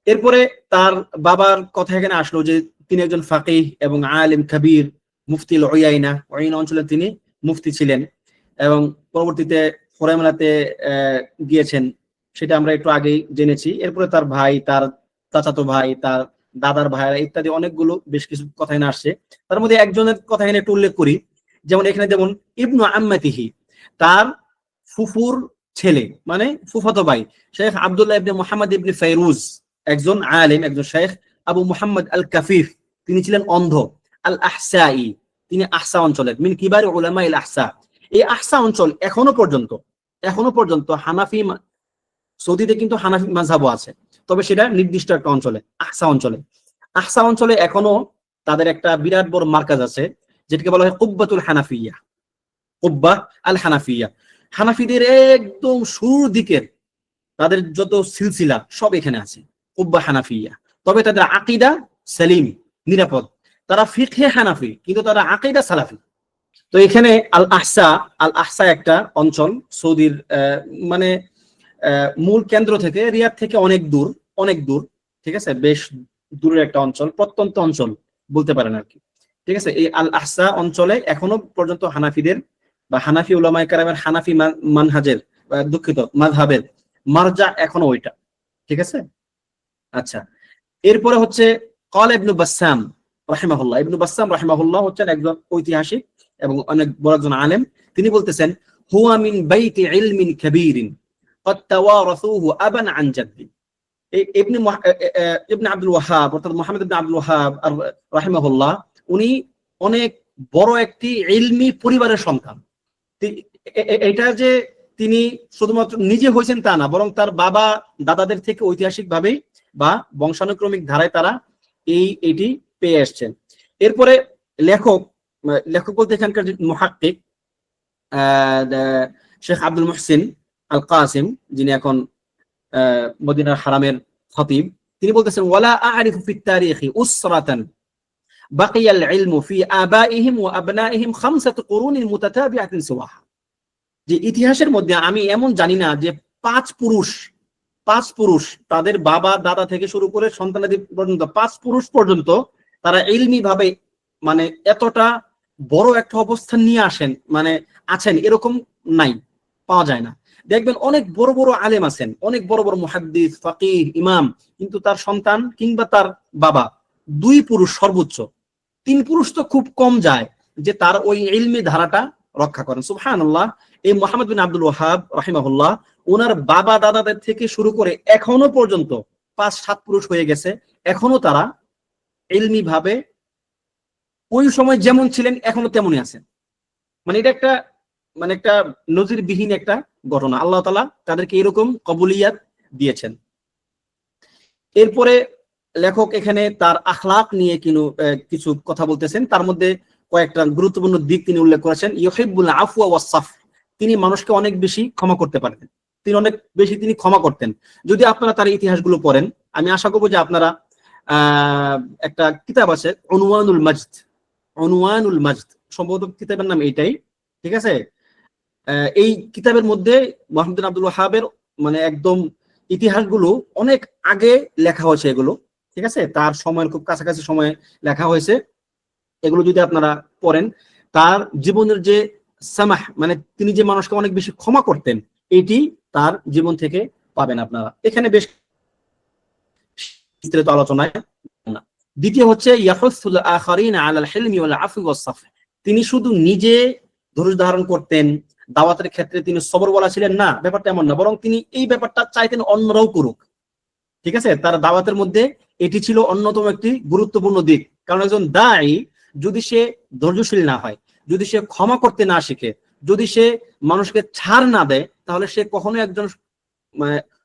এরপরে তার বাবার কথা এখানে আসলো যে তিনি একজন ফাকিহ এবং আলিম কবির, মুফতি উয়াইনা অঞ্চলে তিনি মুফতি ছিলেন এবং পরবর্তীতে হোরাইমালাতে গিয়েছেন, সেটা আমরা একটু আগেই জেনেছি। এরপরে তার ভাই, তার চাচাতো ভাই, তার দাদার ভাইরা ইত্যাদি অনেকগুলো বেশ কিছু কথা এখানে আসছে। তার মধ্যে একজনের কথা এখানে একটু উল্লেখ করি, যেমন ইবনু আম্মাতিহি, তার ফুফুর ছেলে, মানে ফুফাতো ভাই শেখ আব্দুল্লাহ ইবনে মুহাম্মদ ইবনে ফাইরুজ, একজন আলেম, একজন শেখ। আবু মুহাম্মদ আল কাফিফ, তিনি ছিলেন অন্ধ। আল আহসাই, তিনি আহসা অঞ্চলের মিন কিবারি উলামা ইল আহসা। এই আহসা অঞ্চল এখনো পর্যন্ত হানাফি, সৌদিতে কিন্তু হানাফি মাযহাবও আছে, তবে সেটা নির্দিষ্ট একটা অঞ্চলে, আহসা অঞ্চলে এখনো তাদের একটা বিরাট বড় মার্কাজ আছে, যেটাকে বলা হয় কুব্বাতুল হানাফিয়া, কুব্বা আল হানাফিয়া। হানাফিদের একদম শুরুর দিকের তাদের যত সিলসিলা সব এখানে আছে, কুব্বা হানাফিয়া। তবে তাদের আকীদা সালিম, নিরাপদ। তারা ফিকহে হানাফি কিন্তু তারা আকীদা সালাফি। তো এখানে আল আহসা একটা অঞ্চল সৌদির, মানে মূল কেন্দ্র থেকে, রিয়াদ থেকে অনেক দূর, ঠিক আছে, বেশ দূরের একটা অঞ্চল, প্রত্যন্ত অঞ্চল বলতে পারেন আর কি, ঠিক আছে। এই আল আহসা অঞ্চলে এখনো পর্যন্ত হানাফিদের বা হানাফি উলামায়ে কেরামের হানাফি মানহাজের, দুঃখিত মাযহাবের মারজা এখনো ওইটা, ঠিক আছে। আচ্ছা, এরপরে হচ্ছে ক্বালা ইবনু বাসসাম রাহিমাহুল্লাহ। ইবনু বাসসাম রাহিমাহুল্লাহ হচ্ছেন একজন ঐতিহাসিক এবং অনেক বড় একজন আলেম। তিনি বলতেছেন হুয়া মিন বাইতি ইলমিন কাবীরিন ক্বাদ তাওয়ারাসুহু আবান আন জাদ্দি। ইবনে আব্দুল ওয়াহাব অর্থাৎ মুহাম্মদ ইবনে আব্দুল ওয়াহাব রাহিমাহুল্লাহ, উনি অনেক বড় একটি ইলমি পরিবারের সন্তান। এটা যে তিনি শুধুমাত্র নিজে হয়েছেন তা না, বরং তার বাবা দাদাদের থেকে ঐতিহাসিকভাবেই বা বংশানুক্রমিক ধারায় তারা এটি পেয়ে আসছেন। এরপরে লেখক বলতে এখানকার মুহাক্কিক শেখ আব্দুল মুহসিন আল কাসিম, যিনি এখন মদিনার হারামের খতিব, তিনি বলতেছেন ওয়ালা আ'রিফু ফিত তারিখি উসরাতান বাকিয়াল ইলমু ফি আবাইহিম ওয়া আবনাইহিম খামসাতু কুরুনিন মুতাতাবিআতিন সুওয়াহা। যে ইতিহাসের মধ্যে আমি এমন জানি না যে পাঁচ পুরুষ তাদের বাবা দাদা থেকে শুরু করে সন্তানাদি পর্যন্ত, 5 পুরুষ পর্যন্ত তারা ইলমি ভাবে মানে এতটা বড় একটা অবস্থান নিয়ে আছেন, এরকম নাই। পাওয়া যায় না। দেখবেন অনেক বড় বড় আলেম আছেন, অনেক বড় বড় মুহাদ্দিস, ফাকিহ, ইমাম, কিন্তু তার সন্তান কিংবা তার বাবা 2 পুরুষ সর্বোচ্চ, 3 পুরুষ তো খুব কম যায় যে তার ওই ইলমি ধারাটা রক্ষা করেন। সুবহানাল্লাহ। এই মুহাম্মদ বিন আব্দুল ওয়াহাব রাহিমাহুল্লাহ, ওনার বাবা দাদাদের থেকে শুরু করে এখনো পর্যন্ত 5-7 পুরুষ হয়ে গেছে, এখনো তারা ইলমি ভাবে ওই সময় যেমন ছিলেন এখনো তেমনই আছেন। মানে এটা একটা একটা নজিরবিহীন একটা ঘটনা। আল্লাহ তাআলা তাদেরকে এরকম কবুলিয়াত দিয়েছেন। এরপরে লেখক এখানে তার আখলাক নিয়ে কিছু কথা বলতেছেন, তার মধ্যে কয়েকটা গুরুত্বপূর্ণ দিক তিনি উল্লেখ করেছেন। ইউহিব্বুল আফওয়া ওয়াস সাফ, তিনি মানুষকে অনেক বেশি ক্ষমা করতে পারতেন, তিনি অনেক বেশি ক্ষমা করতেন। যদি আপনারা তার ইতিহাসগুলো পড়েন, আমি আশা করবো যে আপনারা একটা কিতাব আছে উনওয়ানুল মাজদ, উনওয়ানুল মাজদ, সম্ভবত কিতাবের নাম এইটাই, ঠিক আছে। এই কিতাবের মধ্যে মুহাম্মদ বিন আব্দুল ওয়াহাবের একদম ইতিহাসগুলো অনেক আগে লেখা হয়েছে এগুলো, ঠিক আছে, তার সময়ের খুব কাছাকাছি সময়ে লেখা হয়েছে। এগুলো যদি আপনারা পড়েন, তার জীবনের যে সামাহ, তিনি যে মানুষকে অনেক বেশি ক্ষমা করতেন, এটি তার জীবন থেকে পাবেন আপনারা। এখানে বেশ বিস্তারিত আলোচনায় না। দ্বিতীয় হচ্ছে ইয়াহুসুল আখারিন আলাল হিলমি ওয়াল আফwi ওয়াস সাফহ, তিনি শুধু নিজে ধৈর্য ধারণ করতেন, দাওয়াতের ক্ষেত্রে তিনি সবরওয়ালা ছিলেন না, ব্যাপারটা এমন না, বরং তিনি এই ব্যাপারটা চাইতেন অন্যরাও করুক, ঠিক আছে। তার দাওয়াতের মধ্যে এটি ছিল অন্যতম একটি গুরুত্বপূর্ণ দিক। কারণ একজন দায়ী যদি সে ধৈর্যশীল না হয়, যদি সে ক্ষমা করতে না শিখে, যদি সে মানুষকে ছাড় না দেয়, তাহলে সে কখনোই একজন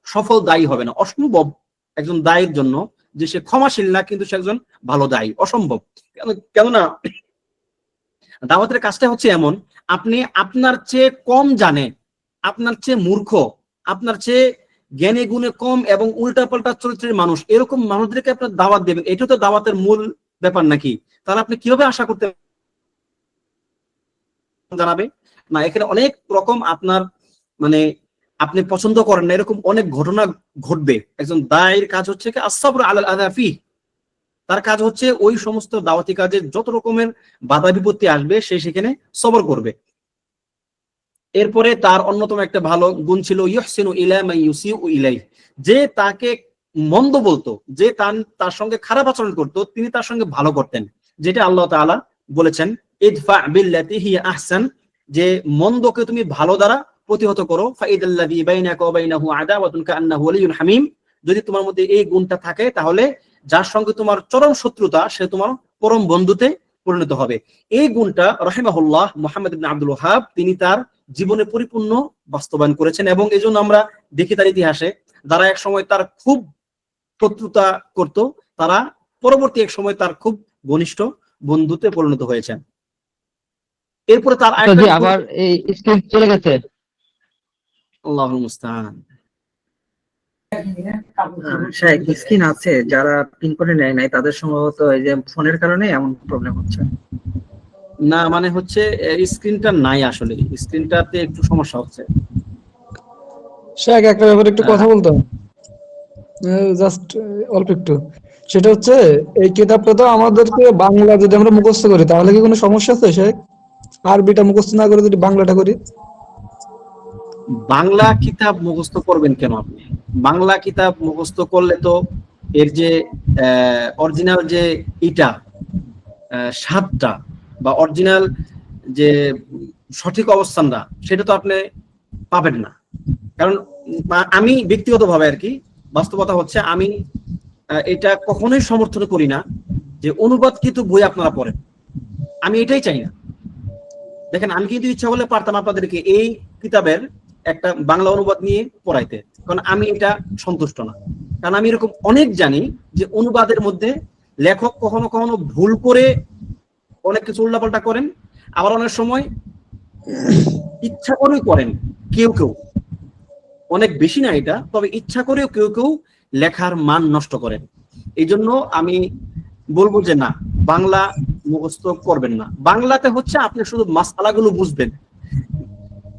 সফল দায়ী হবে না। অসম্ভব একজন দায়ীর জন্য যে সে ক্ষমাশীল না কিন্তু সে একজন ভালো দায়ী, অসম্ভব। কেননা দাওয়াতের কাজটা হচ্ছে এমন, আপনি আপনার চেয়ে কম জানে, আপনার চেয়ে মূর্খ, আপনার চেয়ে জ্ঞানে গুণে কম এবং উল্টাপাল্টা চরিত্রের মানুষ, এরকম মানুষদেরকে আপনার দাওয়াত দেবেন, এটা তো দাওয়াতের মূল ব্যাপার নাকি? তাহলে আপনি কিভাবে আশা করতে জানাবে না? এখানে অনেক রকম আপনার আপনি পছন্দ করেন না এরকম অনেক ঘটনা ঘটবে। একজন দায়ীর কাজ হচ্ছে কি আস-সাবর আলাল আযা ফি, তার কাজ হচ্ছে ওই সমস্ত দাওয়াতি কাজে যত রকমের বাধা বিপত্তি আসবে সে সেখানে সবর করবে। এরপরে তার অন্যতম একটা ভালো গুণ ছিল ইহসিনু ইলা মান ইউসিউ ইলাইহি, যে তাকে মন্দ বলতো, যে তার সঙ্গে খারাপ আচরণ করতো, তিনি তার সঙ্গে ভালো করতেন। যেটা আল্লাহ তাআলা বলেছেন ইদফা বিল্লাতি হিয়া আহসান, যে মন্দকে তুমি ভালো দ্বারা প্রতিহত করো। ফাইদাল্লাযী বাইনাকা ওয়া বাইনাহু আদাওয়াতুন কাআন্নাহু ওয়ালিয়্যুন হামীম, যদি তোমার মধ্যে এই গুণটা থাকে তাহলে যার সঙ্গে তোমার চরম শত্রুতা সে তোমার পরম বন্ধুতে পরিণত হবে। এই গুণটা রাহিমাহুল্লাহ মুহাম্মদ ইবনে আব্দুল ওয়াহাব তিনি তার জীবনে পরিপূর্ণ বাস্তবায়ন করেছেন। এবং এই জন্য আমরা দেখি তার ইতিহাসে যারা এক সময় তার খুব শত্রুতা করত, তারা পরবর্তী এক সময় তার খুব ঘনিষ্ঠ বন্ধুতে পরিণত হয়েছেন। এরপরে তার আবার এই স্ক্রিন চলে গেছে, আল্লাহুল মুস্তাআন। স্ক্রিন আছে, যারা পিন করে নেয় নাই তাদের সম্ভবত এই যে ফোনের কারণে এমন প্রবলেম হচ্ছে। না হচ্ছে স্ক্রিনটা নাই, আসলে স্ক্রিনটাতে একটু সমস্যা হচ্ছে। শেখ একটা ব্যাপারে একটু কথা বলতাম, জাস্ট অল্প একটু। সেটা হচ্ছে এই কিতাবটা তো আমাদেরকে বাংলা যদি আমরা মুখস্থ করি তাহলে কি কোনো সমস্যা আছে শেখ? আরবিটা মুখস্থ না করে যদি বাংলাটা করি? বাংলা কিতাব মুখস্থ করবেন কেন আপনি? বাংলা কিতাব মুখস্থ করলে তো এর যে অরিজিনাল যে স্বাদটা বা অরিজিনাল যে সঠিক অবস্থানটা সেটা তো আপনি পাবেন না। কারণ আমি ব্যক্তিগতভাবে আর কি, বাস্তবতা হচ্ছে আমি এটা কখনোই সমর্থন করি না যে অনুবাদকৃত বই আপনারা পড়েন, আমি এটাই চাই না। দেখেন, আমি কিন্তু ইচ্ছা হলে পারতাম আপনাদেরকে এই কিতাবের একটা বাংলা অনুবাদ নিয়ে পড়াইতে, কারণ আমি এটা সন্তুষ্ট না। কারণ আমি এরকম অনেক জানি যে অনুবাদের মধ্যে লেখক কখনো কখনো ভুল করে অনেক কিছু উল্টাপাল্টা করেন, আবার অনেক সময় ইচ্ছা করেই করেন কেউ কেউ, অনেক বেশি না এটা, তবে ইচ্ছা করেও কেউ কেউ লেখার মান নষ্ট করেন। এই জন্য আমি বলবো যে না, বাংলা মুখস্থ করবেন না। বাংলাতে হচ্ছে আপনি শুধু মাসআলাগুলো বুঝবেন,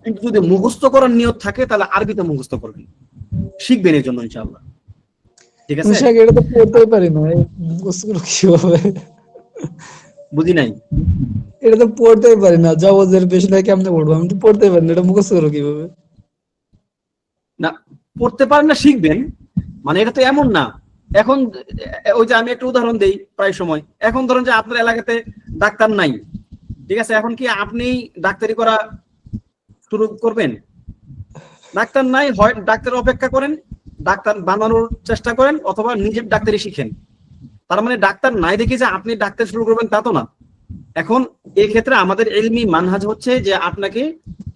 কিন্তু যদি মুখস্থ করার নিয়ত থাকে তাহলে আরবিতে মুখস্থ করবেন, শিখবেন এই জন্য ইনশাআল্লাহ। ঠিক আছে? এটা তো পড়তেই পারি না, মুখস্থ করব কিভাবে? বুঝি নাই। এটা তো পড়তেই পারি না, জওয়াজের পেছনে কেমনে পড়বো? আমি তো পড়তেই পারি না, এটা মুখস্থ করব কিভাবে? না, পড়তে পারেন না শিখবেন, মানে এটা তো এমন না। এখন ওই যে আমি একটা উদাহরণ দেই প্রায় সময়, এখন ধরুন যে আপনার এলাকাতে ডাক্তার নাই, ঠিক আছে, এখন কি আপনি ডাক্তারি করা শুরু করবেন? ডাক্তার নাই, হয় ডাক্তার অপেক্ষা করেন, ডাক্তার বানানোর চেষ্টা করেন, অথবা নিজের ডাক্তারি শিখেন। তার মানে ডাক্তার নাই দেখে যে আপনি ডাক্তার শুরু করবেন তা তো না। এখন এই ক্ষেত্রে আমাদের ইলমি মানহাজ হচ্ছে যে আপনাকে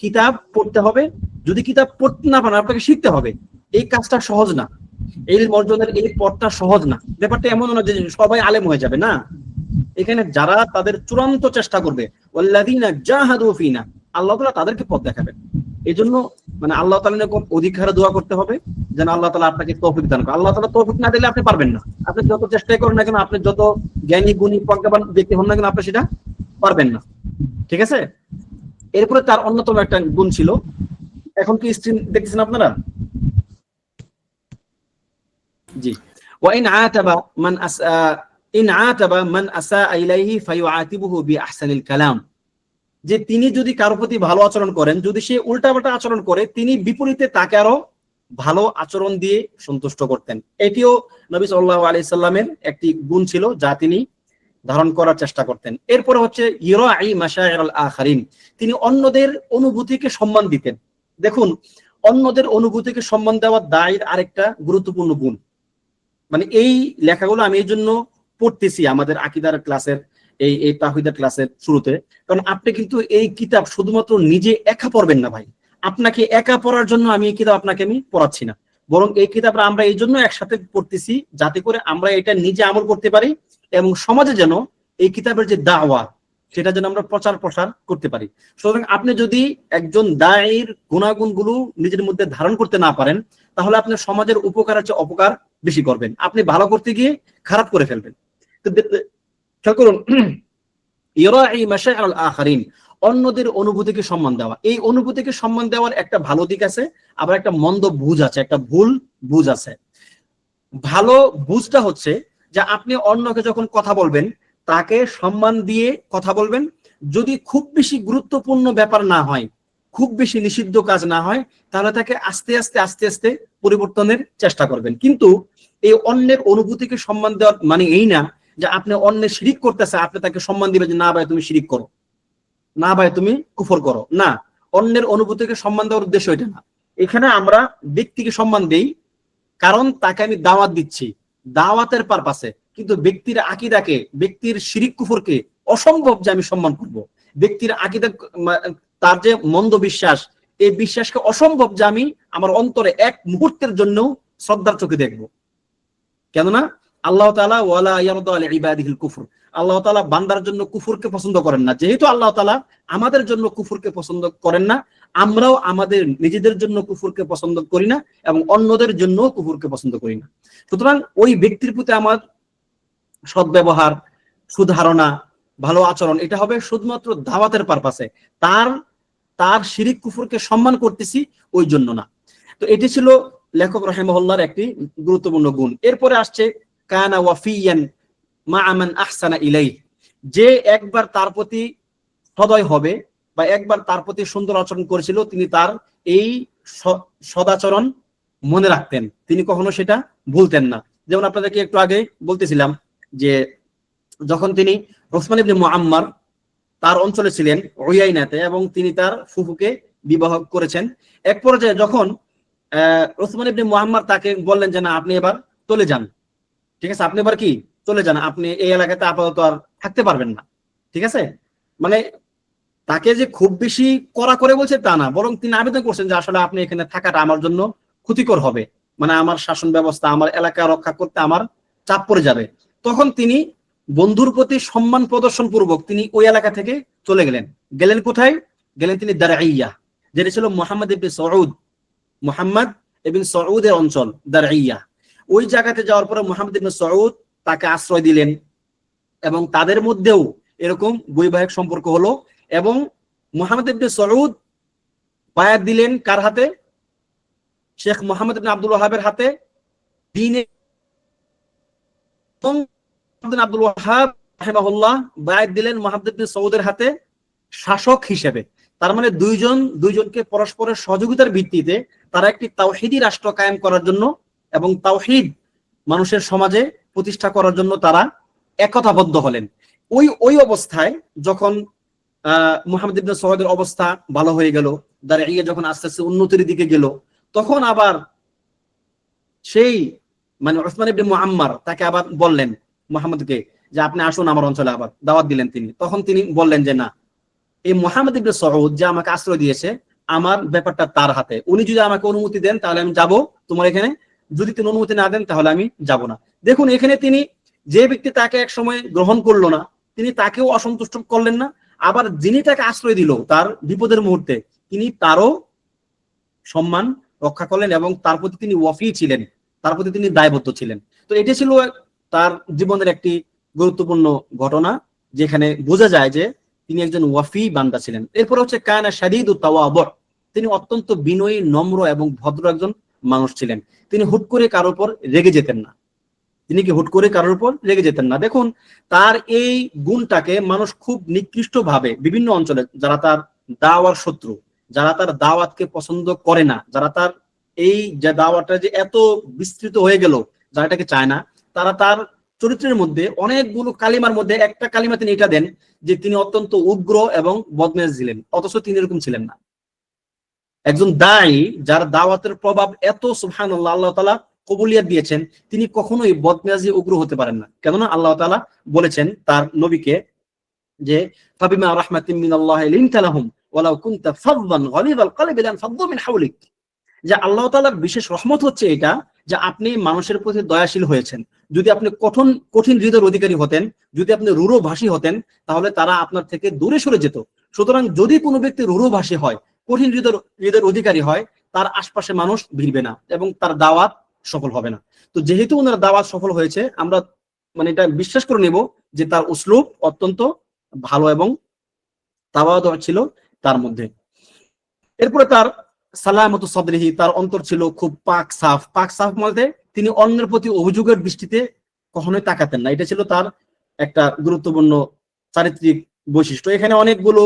কিতাব পড়তে হবে, যদি কিতাব পড়তে না পারেন আপনাকে শিখতে হবে। এই কাজটা সহজ না, ইলম অর্জনের এই পথটা সহজ না। ব্যাপারটা এমন না যে সবাই আলেম হয়ে যাবে, না। এখানে যারা তাদের চূড়ান্ত চেষ্টা করবে, ওয়াল্লাযীনা জাহাদু ফীনা, আল্লাহ তাআলা তাদেরকে পথ দেখাবেন। এই জন্য মানে আল্লাহ তাআলার নিকট অধিক হারে দোয়া করতে হবে যেন আল্লাহ তাআলা আপনাকে তৌফিক দান করেন। আল্লাহ তাআলা তৌফিক না দিলে আপনি পারবেন না। আপনি যত চেষ্টাই করেন না কেন, আপনি যত জ্ঞানী গুণী প্রজ্ঞাবান ব্যক্তি হন না কেন, আপনি সেটা পারবেন না। ঠিক আছে? এরপরে তার অন্যতম একটা গুণ ছিল, এখন কি স্ক্রিন দেখতেছেন আপনারা? জি। ওয়াইন আতাবা মান আসা ইন আতাবা মান আসা ইলাইহি ফায়ুআতিবুহু বিআহসানিল কালাম, যে তিনি যদি কারো প্রতি ভালো আচরণ করেন, যদি সে উল্টাপাল্টা আচরণ করে, তিনি বিপরীতে তাকে আরো ভালো আচরণ দিয়ে সন্তুষ্ট করতেন। এটিও নবী সাল্লাল্লাহু আলাইহি সাল্লামের একটি গুণ ছিল যা তিনি ধারণ করার চেষ্টা করতেন। এরপরে হচ্ছে ইরাই মাশাইরুল আখারিন, তিনি অন্যদের অনুভূতিকে সম্মান দিতেন। দেখুন, অন্যদের অনুভূতিকে সম্মান দেওয়ার দায়ের আরেকটা গুরুত্বপূর্ণ গুণ। মানে এই লেখাগুলো আমি এই জন্য পড়তেছি আমাদের আকীদার ক্লাসের এই তাওহীদের ক্লাসের শুরুতে, কারণ আপনি কিন্তু এই কিতাব শুধুমাত্র নিজে একা পড়বেন না ভাই। আপনাকে একা পড়ার জন্য আমি এই কিতাব আপনাকে আমি পড়াচ্ছি না, বরং এই কিতাবটা আমরা এই জন্য একসাথে পড়তেছি যাতে করে আমরা এটা নিজে আমল করতে পারি এবং সমাজে যেন এই কিতাবের যে দাওয়া সেটা যেন আমরা প্রচার প্রসার করতে পারি। সুতরাং আপনি যদি একজন দায়ীর গুণাগুণগুলো নিজের মধ্যে ধারণ করতে না পারেন, তাহলে আপনি সমাজের উপকারের চেয়ে অপকার বেশি করবেন, আপনি ভালো করতে গিয়ে খারাপ করে ফেলবেন। তো খেয়াল করুন, ইরাই মাশাইরুল আখারিন, অন্যদের অনুভূতিকে সম্মান দেওয়া। এই অনুভূতিকে সম্মান দেওয়ার একটা ভালো দিক আছে, আবার একটা মন্দ বুঝ আছে, একটা ভুল বুঝ আছে। ভালো বুঝটা হচ্ছে যে আপনি অন্যকে যখন কথা বলবেন তাকে সম্মান দিয়ে কথা বলবেন, যদি খুব বেশি গুরুত্বপূর্ণ ব্যাপার না হয়, খুব বেশি নিষিদ্ধ কাজ না হয়, তাহলে তাকে আস্তে আস্তে আস্তে আস্তে পরিবর্তনের চেষ্টা করবেন। কিন্তু এই অন্যের অনুভূতিকে সম্মান দেওয়ার মানে এই না যে আপনি অন্যের শিরিক করতেছে আপনি তাকে সম্মান দিবেন যে না ভাই তুমি শিরিক করো, না ভাই তুমি কুফর করো, না। অন্যের অনুভূতিকে সম্মান দেওয়ার উদ্দেশ্য এটা না। এখানে আমরা ব্যক্তিকে সম্মান দেই কারণ তাকে আমি দাওয়াত দিচ্ছি, দাওয়াতের পারপাসে, কিন্তু ব্যক্তির আকীদাকে, ব্যক্তির শিরিক কুফরকে অসম্ভব যে আমি সম্মান করব। ব্যক্তির আকীদা, তার যে মন্দ বিশ্বাস, এই বিশ্বাসকে অসম্ভব যে আমি আমার অন্তরে এক মুহূর্তের জন্য শ্রদ্ধার চোখে দেখব। কেননা আল্লাহ তাআলা ওয়ালা ইয়ারদা লি ইবাদিহিল কুফর, আল্লাহ তাআলা বান্দার জন্য কুফরকে পছন্দ করেন না। যেহেতু আল্লাহ তাআলা আমাদের জন্য কুফরকে পছন্দ করেন না, আমরাও আমাদের নিজেদের জন্য কুফরকে পছন্দ করি না এবং অন্যদের জন্য কুফরকে পছন্দ করি না। সুতরাং ওই ব্যক্তির প্রতি আমার সদ্ব্যবহার, সুধারণা, ভালো আচরণ এটা হবে শুধুমাত্র দাওয়াতের পারপাসে, তার শিরিক কুফরকে সম্মান করতেছি ওই জন্য না। তো এটি ছিল লেখক রাহিমাহুল্লাহর একটি গুরুত্বপূর্ণ গুণ। এরপরে আসছে কানা ওয়াফিয়ান মা মান আহসানা ইলাইহি, যে একবার তার প্রতি সদয় হবে বা একবার তার প্রতি সুন্দর আচরণ করেছিল, তিনি তার এই সদাচরণ মনে রাখতেন, তিনি কখনো সেটা ভুলতেন না। যেমন আপনাদেরকে একটু আগে বলতেছিলাম যে যখন তিনি ওসমান ইবনে মুআম্মার তার অঞ্চলে ছিলেন উয়াইনাতে এবং তিনি তার ফুফুকে বিবাহ করেছেন, এক পর্যায়ে যখন ওসমান ইবনে মুআম্মার তাকে বললেন যে না আপনি এবার চলে যান, ঠিক আছে, আপনি এবার কি চলে যান, আপনি এই এলাকাতে আপাতত আর থাকতে পারবেন না, ঠিক আছে। মানে তাকে যে খুব বেশি কড়া করে বলছে তা না, বরং তিনি আবেদন করছেন যে আসলে আপনি এখানে থাকাটা আমার জন্য ক্ষতিকর হবে, মানে আমার শাসন ব্যবস্থা, আমার এলাকা রক্ষা করতে আমার চাপ পড়ে যাবে। তখন তিনি বন্ধুর প্রতি সম্মান প্রদর্শন পূর্বক তিনি ওই এলাকা থেকে চলে গেলেন। গেলেন কোথায়? গেলেন তিনি দারঈয়া, যেটা ছিল মুহাম্মদ ইবনে সউদের অঞ্চল দারঈয়া। ওই জায়গাতে যাওয়ার পরে মুহাম্মদ ইবনে সউদ তাকে আশ্রয় দিলেন এবং তাদের মধ্যেও এরকম বৈবাহিক সম্পর্ক হলো এবং মুহাম্মদ ইবনে সউদ বায়াত দিলেন কার হাতে? শেখ মুহাম্মদ ইবনে আব্দুল ওয়াহাবের হাতে। দ্বীনে আব্দুল ওয়াহাব রাহিমাহুল্লাহ বায়াত দিলেন মুহাম্মদ ইবনে সউদের হাতে শাসক হিসেবে। তার মানে দুইজনকে পরস্পরের সহযোগিতার ভিত্তিতে তারা একটি তাওহীদি রাষ্ট্র কায়েম করার জন্য এবং তাওহীদ মানুষের সমাজে প্রতিষ্ঠা করার জন্য তারা একতাবদ্ধ হলেন। ওই অবস্থায় যখন মুহাম্মদ ইবনে সৌদের অবস্থা ভালো হয়ে গেল, দাঁড়িয়ে যখন আস্তে আস্তে উন্নতির দিকে গেল, তখন আবার সেই মানে উসমান ইবনে মুআম্মার তাকে আবার বললেন মুহাম্মদকে যে আপনি আসুন আমার অঞ্চলে, আবার দাওয়াত দিলেন তিনি। তখন তিনি বললেন যে না, এই মুহাম্মদ ইবনে সৌদ যে আমাকে আশ্রয় দিয়েছে, আমার ব্যাপারটা তার হাতে, উনি যদি আমাকে অনুমতি দেন তাহলে আমি যাব তোমার এখানে, যদি তিনি অনুমতি না দেন তাহলে আমি যাব না। দেখুন এখানে তিনি যে ব্যক্তি তাকে এক সময় গ্রহণ করলো না, তিনি তাকেও অসন্তুষ্ট করলেন না, আবার যিনি তাকে আশ্রয় দিল তার বিপদের মুহূর্তে তিনি তারও সম্মান রক্ষা করলেন এবং তার প্রতি তিনি ওয়াফি ছিলেন, তার প্রতি তিনি দায়বদ্ধ ছিলেন। তো এটি ছিল তার জীবনের একটি গুরুত্বপূর্ণ ঘটনা, যেখানে বোঝা যায় যে তিনি একজন ওয়াফি বান্দা ছিলেন। এরপর হচ্ছে কানা শাদীদুত তাওয়াবু, তিনি অত্যন্ত বিনয়ী, নম্র এবং ভদ্র একজন মানুষ ছিলেন। তিনি হুট করে কারোর উপর রেগে যেতেন না, তিনি কি হুট করে কারোর উপর রেগে যেতেন না। দেখুন তার এই গুণটাকে মানুষ খুব নিকৃষ্ট ভাবে বিভিন্ন অঞ্চলে, যারা তার দাওয়ার শত্রু, যারা তার দাওয়াতকে পছন্দ করে না, যারা তার এই যে দাওয়াতটা যে এত বিস্তৃত হয়ে গেল, যারা এটাকে চায় না, তারা তার চরিত্রের মধ্যে অনেকগুলো কালিমার মধ্যে একটা কালিমা তিনি এটা দেন যে তিনি অত্যন্ত উগ্র এবং বদমেজাজ ছিলেন, অথচ তিনি এরকম ছিলেন না। একজন দায়ী যার দাওয়াতের প্রভাব এত সুবহানাল্লাহ, আল্লাহ তাআলা কবুলিয়াত দিয়েছেন, তিনি কখনোই বদমেজাজি উগ্র হতে পারেন না। কেননা আল্লাহ তাআলা বলেছেন তার নবীকে যে ফাবিমা রাহমাতিন মিনাল্লাহি লিনতা লাহুম ওয়ালাউ কুনতা ফাযযান গালিযাল কলবি লানফাদ্দু মিন হাওলিক, যে আল্লাহ তাআলার বিশেষ রহমত হচ্ছে এটা যে আপনি মানুষের প্রতি দয়াশীল হয়েছেন। যদি আপনি কঠিন হৃদয়ের অধিকারী হতেন, যদি আপনি রূঢ়ভাষী হতেন, তাহলে তারা আপনার থেকে দূরে সরে যেত। সুতরাং যদি কোনো ব্যক্তি রূঢ়ভাষী হয়, কঠিন হৃদয়ের অধিকারী হয়, তার আশপাশে মানুষ ভিড়বে না এবং তার দাওয়াত সফল হবে না। তো যেহেতু ওনার দাওয়াত সফল হয়েছে, আমরা মানে এটা বিশ্বাস করে নেব যে তার উসলুব অত্যন্ত ভালো এবং তাওয়াদু ছিল তার মধ্যে। এরপরে তার সালামতু সাদরিহি, তার অন্তর ছিল খুব পাক সাফ বলতে তিনি অন্যের প্রতি অভিযোগের দৃষ্টিতে কখনোই তাকাতেন না। এটা ছিল তার একটা গুরুত্বপূর্ণ চারিত্রিক বৈশিষ্ট্য। এখানে অনেকগুলো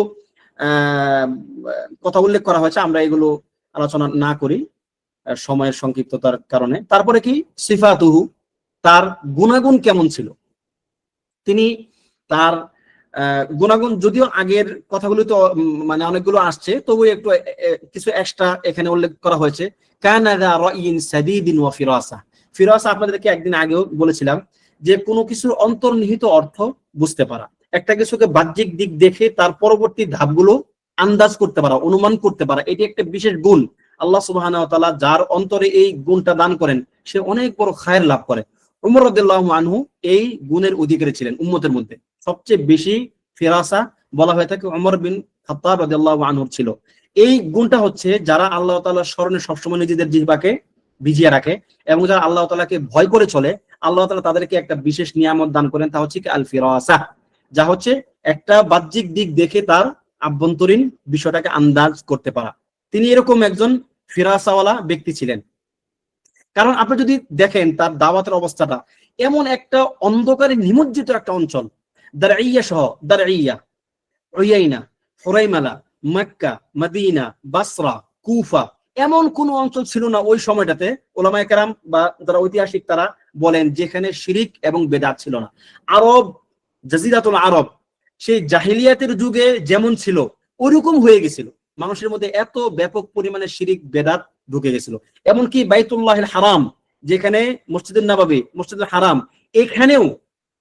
কথা উল্লেখ করা হয়েছে, আমরা এগুলো আলোচনা না করি সময়ের সংক্ষিপ্ততার কারণে। তারপরে কি সিফাতুহু, তার গুণাগুণ কেমন ছিল, তিনি তার গুণাগুণ, যদিও আগের কথাগুলো তো মানে অনেকগুলো আসছে, তবু একটু কিছু এক্সট্রা এখানে উল্লেখ করা হয়েছে। কানা যা রাইন সাদীদিন ওয়া ফিরাসা, ফিরাসা আপনাদেরকে একদিন আগেও বলেছিলাম যে কোনো কিছুর অন্তর্নিহিত অর্থ বুঝতে পারা, একটা কিছুকে বাহ্যিক দিক দেখে তার পরবর্তী ধাপগুলো আন্দাজ করতে পারা, অনুমান করতে পারা, এটি একটা বিশেষ গুণ। আল্লাহ সুবহানাহু ওয়া তাআলা যার অন্তরে এই গুণটা দান করেন, সে অনেক বড় খায়ের লাভ করে। উমর রাদিয়াল্লাহু আনহু এই গুণের অধিকারী ছিলেন। উম্মতের মধ্যে সবচেয়ে বেশি ফিরাসা বলা হয়ে থাকে ওমর বিন খাত্তাব রাদিয়াল্লাহু আনহুর ছিল। এই গুণটা হচ্ছে যারা আল্লাহ তাআলার স্মরণে সবসময় নিজেদের জিহ্বাকে ভিজিয়ে রাখে এবং যারা আল্লাহ তাআলাকে ভয় করে চলে, আল্লাহ তাআলা তাদেরকে একটা বিশেষ নিয়ামত দান করেন, তা হচ্ছে কি আল ফিরাসা, যা হচ্ছে একটা বাহ্যিক দিক দেখে তার আভ্যন্তরীণ বিষয়টাকে আন্দাজ করতে পারা। তিনি এরকম একজন ফিরাসাওয়ালা ব্যক্তি ছিলেন। কারণ আপনি যদি দেখেন তার দাওয়াতের অবস্থাটা, এমন একটা অন্ধকারে নিমজ্জিত একটা অঞ্চল, দারঈয়া সহ, দারঈয়া, উয়াইনা, হুরাইমালা, মক্কা, মদিনা, বাসরা, কুফা, এমন কোন অঞ্চল ছিল না ওই সময়টাতে, উলামায়ে কেরাম বা যারা ঐতিহাসিক তারা বলেন, যেখানে শিরিক এবং বেদাত ছিল না। আরব, জাজিরাতুল আরব সেই জাহিলিয়াতের যুগে যেমন ছিল ওইরকম হয়ে গেছিল, মানুষের মধ্যে এত ব্যাপক পরিমাণে শিরিক বেদাত ঢুকে গেছিল। এমনকি বাইতুল্লাহিল হারাম, যেখানে মসজিদুন নববী, মসজিদুল হারাম, এখানেও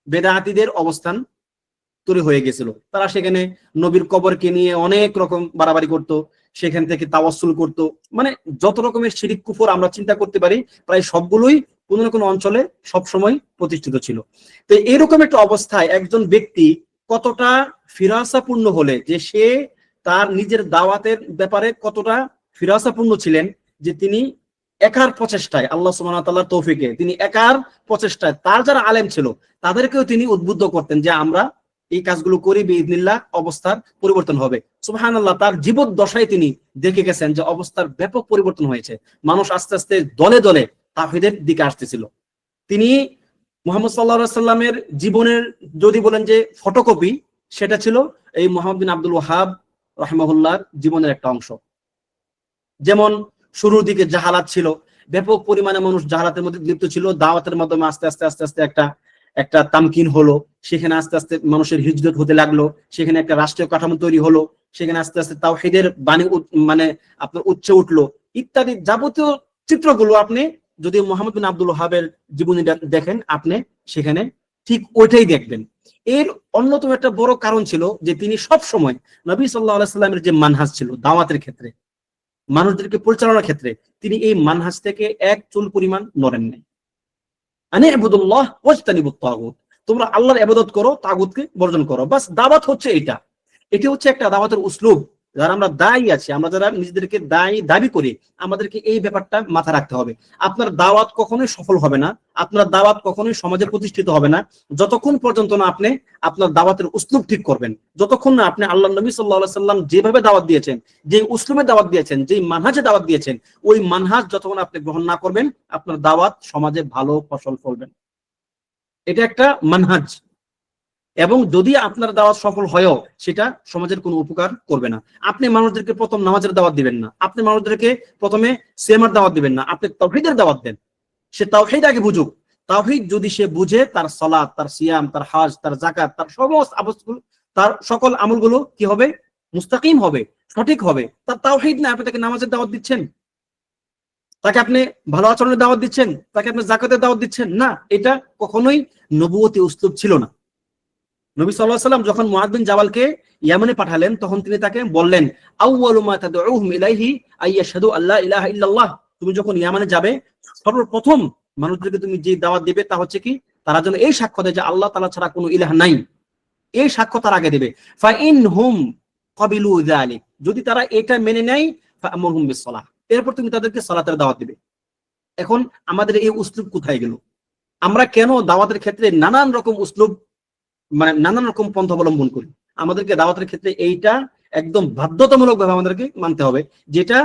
বেদাতীদের অবস্থান তৈরি হয়ে গেছিল। তারা সেখানে নবীর কবরকে নিয়ে অনেক রকম বাড়াবাড়ি করত, সেখান থেকে তাওয়াসসুল করত, মানে যত রকমের শিরিক কুফর আমরা চিন্তা করতে পারি, প্রায় সবগুলোই কোনো না কোনো অঞ্চলে সবসময় প্রতিষ্ঠিত ছিল। তো এরকম একটা অবস্থায় একজন ব্যক্তি কতটা ফিরাসাপূর্ণ হলে যে সে তার নিজের দাওয়াতের ব্যাপারে কতটা ফিরাসাপূর্ণ ছিলেন, যে তিনি একার প্রচেষ্টায়, আল্লাহ সুবহানাহু ওয়া তাআলার তৌফিকে তিনি একার প্রচেষ্টায় তার যারা আলেম ছিল তাদেরকেও তিনি উদ্বুদ্ধ করতেন যে আমরা এই কাজগুলো করি, বিইذনিল্লাহ অবস্থার পরিবর্তন হবে। সুবহানাল্লাহ, তার জীবদ্দশায় তিনি দেখে গেছেন যে অবস্থার ব্যাপক পরিবর্তন হয়েছে, মানুষ আস্তে আস্তে দলে দলে তাওহীদের দিকে আসতেছিল। তিনি মুহাম্মদ সাল্লাল্লাহু আলাইহি সাল্লামের জীবনের যদি বলেন যে ফটোকপি, সেটা ছিল এই মুহাম্মদ বিন আব্দুল ওয়াহাব রাহিমাহুল্লাহর জীবনের একটা অংশ। যেমন শুরুর দিকে জাহালাত ছিল, ব্যাপক পরিমাণে মানুষ জাহালাতের মধ্যে লিপ্ত ছিল। দাওয়াতের মাধ্যমে আস্তে আস্তে আস্তে আস্তে একটা তামকিন হলো, সেখানে আস্তে আস্তে মানুষের হিজরত হতে লাগলো, সেখানে একটা রাষ্ট্রীয় কাঠামো তৈরি হলো, সেখানে আস্তে আস্তে তাওহীদের বাণী মানে আপনার উচ্চে উঠলো ইত্যাদি যাবতীয় চিত্রগুলো আপনি যদি মুহাম্মদ বিন আব্দুল ওয়াহাবের জীবনী দেখেন, আপনি সেখানে ঠিক ওইটাই দেখবেন। এর অন্যতম একটা বড় কারণ ছিল যে তিনি সব সময় নবী সাল্লাল্লাহু আলাইহি সাল্লামের যে মানহাজ ছিল দাওয়াতের ক্ষেত্রে, মানুষদেরকে পরিচালনার ক্ষেত্রে, তিনি এই মানহাজ থেকে এক চুল পরিমাণ নড়েন নাই। আনি ইবুদুল্লাহ ওয়াজতানিবুত তাগুত, তোমরা আল্লাহর ইবাদত করো, তাগুতকে বর্জন করো। বাস দাওয়াত হচ্ছে এটা। এটি হচ্ছে একটা দাওয়াতের উসলুব। যারা আমরা দায়ী আছি, আমরা যারা নিজেদেরকে দায়ী দাবি করি, আমাদেরকে এই ব্যাপারটা মাথায় রাখতে হবে। আপনার দাওয়াত কখনোই সফল হবে না, আপনার দাওয়াত কখনোই সমাজে প্রতিষ্ঠিত হবে না যতক্ষণ পর্যন্ত না আপনি আপনার দাওয়াতের উসলুব ঠিক করবেন, যতক্ষণ না আপনি আল্লাহ নবী সাল্লাল্লাহু আলাইহি সাল্লাম যেভাবে দাওয়াত দিয়েছেন, যে উসলুবে দাওয়াত দিয়েছেন, যে মানহাজে দাওয়াত দিয়েছেন, ওই মানহাজ যতক্ষণ আপনি গ্রহণ না করবেন, আপনার দাওয়াত সমাজে ভালো ফসল ফলবেন। এটা একটা মানহাজ। এবং যদি আপনার দাওয়াত সফল হয়ও, সেটা সমাজের কোনো উপকার করবে না। আপনি মানুষদেরকে প্রথম নামাজের দাওয়াত দিবেন না, আপনি মানুষদেরকে প্রথমে সিয়ামের দাওয়াত দিবেন না, আপনি তাওহীদের দাওয়াত দেন। সে তাওহীদ আগে বুঝুক। তাওহীদ যদি সে বুঝে, তার সালাত, তার সিয়াম, তার হজ, তার যাকাত, তার সমস্ত আবশ্যক, তার সকল আমলগুলো কি হবে? মুস্তাকিম হবে, সঠিক হবে। তার তাওহীদ না, আপনি তাকে নামাজের দাওয়াত দিচ্ছেন, তাকে আপনি ভালো আচরণের দাওয়াত দিচ্ছেন, তাকে আপনি যাকাতের দাওয়াত দিচ্ছেন না, এটা কখনোই নবুয়তি উসলুব ছিল না। নবী সাল্লাল্লাহু আলাইহি ওয়াসাল্লাম যখন মুআয বিন জাবালকে ইয়ামানে পাঠালেন, তখন তিনি তাকে বললেন, আউয়ালু মা তাদউহুম ইলাইহি আইয়াশহাদু আল্লা ইলাহা ইল্লাল্লাহ, তুমি যখন ইয়ামানে যাবে, সর্বপ্রথম মানুষদেরকে তুমি যে দাওয়াত দিবে তা হচ্ছে কি, তারা যেন এই সাক্ষ্য দেয় যে আল্লাহ তাআলা ছাড়া কোনো ইলাহ নাই। এই সাক্ষ্য তার আগে দেবে। ফা ইনহুম ক্বাবিলু যালিক, যদি তারা এটা মেনে নেয়, ফা'মুরহুম বিসসালাহ, এরপর তুমি তাদেরকে সালাতের দাওয়াত দিবে। এখন আমাদের এই উসলুব কোথায় গেল? আমরা কেন দাওয়াতের ক্ষেত্রে নানান রকম উসলুব, মানে নানান রকম পন্থা অবলম্বন করি? আমাদেরকে দাওয়াতের ক্ষেত্রে এইটা একদম বাধ্যতামূলক ভাবে আমাদেরকে মানতে হবে, যেটা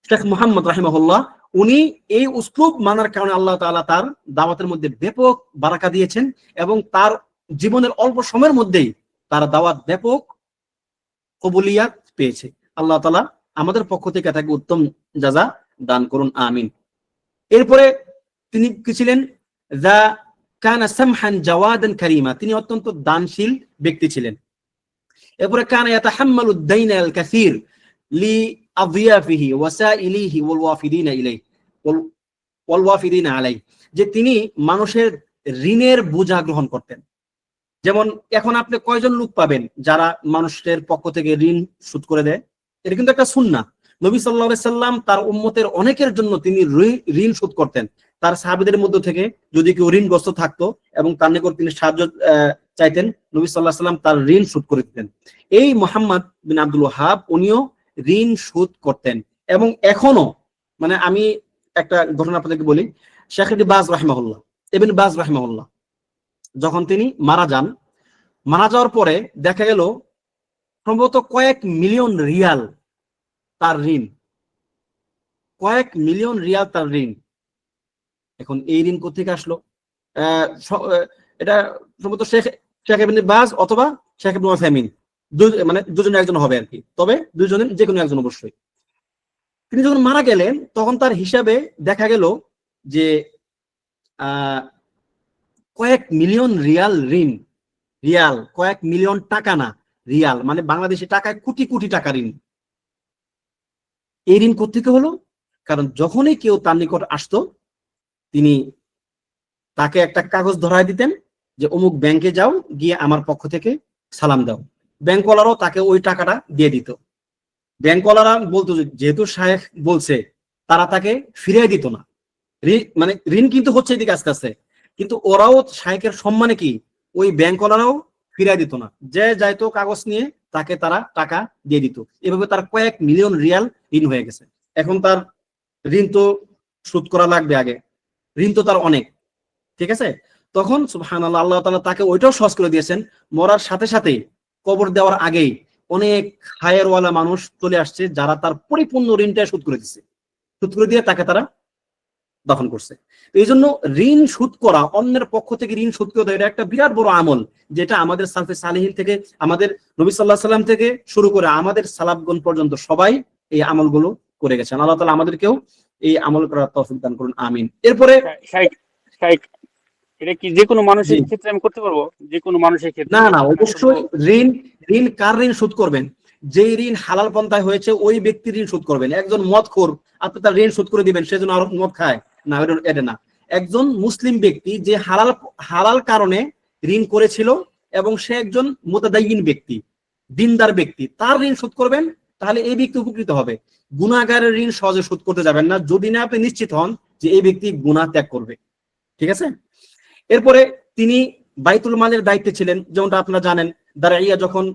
শেখ মুহাম্মদ রাহিমাহুল্লাহ উনি এই উসলুব মানার কারণে আল্লাহ তাআলা তার দাওয়াতের মধ্যে ব্যাপক বারাকা দিয়েছেন, এবং তার জীবনের অল্প সময়ের মধ্যেই তার দাওয়াত ব্যাপক কবুলিয়াত পেয়েছে। আল্লাহ তাআলা আমাদের পক্ষ থেকে তাকে উত্তম জাযা দান করুন, আমিন। এরপরে তিনি কি ছিলেন? যা কানা সামহান জাওয়াদান কারীমা, তিনি অত্যন্ত দানশীল ব্যক্তি ছিলেন। এরপরে কানা ইয়াতাহাম্মালু আদ-দাইনা আল-কাসীর লি আযিয়াফিহি ওয়া সাইলিহি ওয়াল ওয়াফিদিনা ইলাইহি ওয়াল ওয়াফিদিনা আলাইহি, যে তিনি মানুষের ঋণের বোঝা গ্রহণ করতেন। যেমন এখন আপনি কয়জন লোক পাবেন যারা মানুষের পক্ষ থেকে ঋণ শোধ করে দেয়? এটা কিন্তু একটা সুন্নাহ। নবী সাল্লাল্লাহু আলাইহি সাল্লাম তার উম্মতের অনেকের জন্য তিনি ঋণ শোধ করতেন। তার সাহাবীদের মধ্য থেকে যদি কেউ ঋণগ্রস্ত থাকতো এবং তার নিকট তিনি সাহায্য চাইতেন, নবী সাল্লাল্লাহু আলাইহি সাল্লাম তার ঋণ শোধ করে দিতেন। এই মুহাম্মদ বিন আব্দুল ওয়াহাব উনিও ঋণ শোধ করতেন। এবং এখনো, মানে আমি একটা ঘটনা আপনাদেরকে বলি, শেখ ইবনে বাজ রাহিমাহুল্লাহ যখন তিনি মারা যাওয়ার পরে দেখা গেল সম্ভবত কয়েক মিলিয়ন রিয়াল তার ঋণ, কয়েক মিলিয়ন রিয়াল তার ঋণ। এখন এই ঋণ কোথেকে আসলো? এটা সম্ভবত শেখ ইবনে বাজ অথবা শেখ ইবনে উসাইমিন, মানে দুজনে একজন হবে আর কি, তবে দুজনের যে কোনো একজন অবশ্যই। তিনি যখন মারা গেলেন, তখন তার হিসাবে দেখা গেল যে কয়েক মিলিয়ন রিয়াল ঋণ। রিয়াল কয়েক মিলিয়ন টাকা না, রিয়াল মানে বাংলাদেশি টাকায় কোটি কোটি টাকা ঋণ। এই ঋণ কোথেকে হলো? কারণ যখনই কেউ তার নিকট আসতো, তিনি তাকে একটা কাগজ ধরায় দিতেন যে অমুক ব্যাংকে যাও, গিয়ে আমার পক্ষ থেকে সালাম দাও। ব্যাংকওয়ালারাও তাকে ওই টাকাটা দিয়ে দিত। ব্যাংকওয়ালারা বলতো যেহেতু শায়েখ বলছে, তারা তাকে ফিরিয়ে দিত না। মানে ঋণ কিন্তু হচ্ছে এদিকে আস্তে আস্তে, কিন্তু ওরাও শায়েখের সম্মানে কি ওই ব্যাংকওয়ালারাও ফিরিয়ে দিত না। যে যাইতো কাগজ নিয়ে তাকে তারা টাকা দিয়ে দিত। এভাবে তার কয়েক মিলিয়ন রিয়াল ঋণ হয়ে গেছে। এখন তার ঋণ তো শোধ করা লাগবে, আগে ঋণ তো তার অনেক, ঠিক আছে? তখন সুবহানাল্লাহ, আল্লাহ তাআলা তাকে ওইটাও সহজ করে দিয়েছেন। মরার সাথে সাথে, কবর দেওয়ার আগেই অনেক খায়েরওয়ালা মানুষ চলে আসছে, যারা তার পরিপূর্ণ ঋণটা শোধ করে দিচ্ছে। শোধ করে দিয়ে তাকে তারা দফন করছে। এই জন্য ঋণ শোধ করা, অন্যের পক্ষ থেকে ঋণ শোধ করা, এটা একটা বিরাট বড় আমল, যেটা আমাদের সালফে সালেহিন থেকে, আমাদের নবী সাল্লাল্লাহু আলাইহি সাল্লাম থেকে শুরু করে আমাদের সালাফগণ পর্যন্ত সবাই এই আমলগুলো করে গেছেন। আল্লাহ তাআলা আমাদেরকেও এই আমল করার তৌফিক দান করুন, আমিন। এরপরে শাইখ শাইখ, এটা কি যে কোনো মানুষের ক্ষেত্রে আমি করতে পারবো? যে কোনো মানুষের ক্ষেত্রে? না, অবশ্যই ঋণ কার ঋণ শোধ করবেন? যে ঋণ হালাল পন্থায় হয়েছে ওই ব্যক্তির ঋণ শোধ করবেন। একজন মদখোর, আপনি তার ঋণ শোধ করে দিবেন সেজন্য আর মদ খায় না, এটা না। একজন মুসলিম ব্যক্তি যে হালাল কারণে ঋণ করেছিল এবং সে একজন মুতাদায়্যিন ব্যক্তি, দিনদার ব্যক্তি, তার ঋণ শোধ করবেন, তাহলে এই ব্যক্তি উপকৃত হবে। গুনাহগারের ঋণ সহজে শোধ করতে যাবেন না যদি না আপনি নিশ্চিত হন যে এই ব্যক্তি গুনাহ ত্যাগ করবে। ঠিক আছে? এরপরে তিনি বাইতুল মালের দায়িত্বে ছিলেন, যেমনটা আপনারা জানেন। দারাইয়া যখন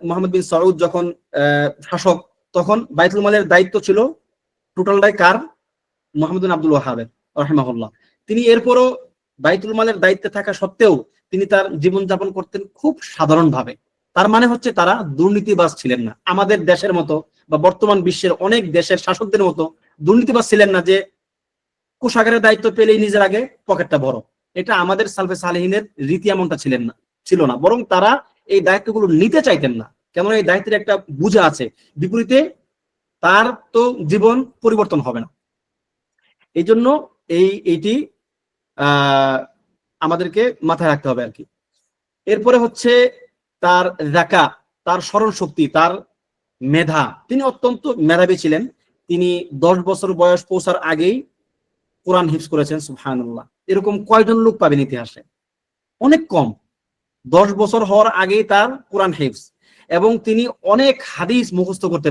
মোহাম্মদ বিন সাউদ যখন শাসক, তখন বাইতুল মালের দায়িত্ব ছিল টোটালটাই কার? মুহাম্মদ বিন আব্দুল ওয়াহাবের রাহিমাহুল্লাহ। তিনি এরপরও বাইতুল মালের দায়িত্বে থাকা সত্ত্বেও তিনি তার জীবনযাপন করতেন খুব সাধারণভাবে। তার মানে হচ্ছে তারা দুর্নীতিবাজ ছিলেন না, আমাদের দেশের মতো বা বর্তমান বিশ্বের অনেক দেশের শাসকদের মতো দুর্নীতিবাজ ছিলেন না, যে কোষাগারের দায়িত্ব পেলেই নিজের আগে পকেটটা বড়। এটা আমাদের সালফে সালেহিনের রীতি এমনটা ছিল না, বরং তারা এই দায়িত্বগুলো নিতে চাইতেন না, কেননা এই দায়িত্বের একটা বোঝা আছে, বিপরীতে তার তো জীবন পরিবর্তন হবে না। এই জন্য এইটি আমাদেরকে মাথায় রাখতে হবে আর কি। এরপরে হচ্ছে তার যাকা, তার স্মরণ শক্তি, তার মেধা। তিনি অত্যন্ত মেধাবী ছিলেন। তিনি 10 বছর বয়স পৌঁছার আগেই কোরআন হিফজ করেছেন। সুবহানাল্লাহ, এরকম কয়জন লোক পাবেন ইতিহাসে? অনেক কম। 10 বছর হওয়ার আগেই তার কোরআন হিফজ, এবং তিনি অনেক হাদিস মুখস্থ করতে,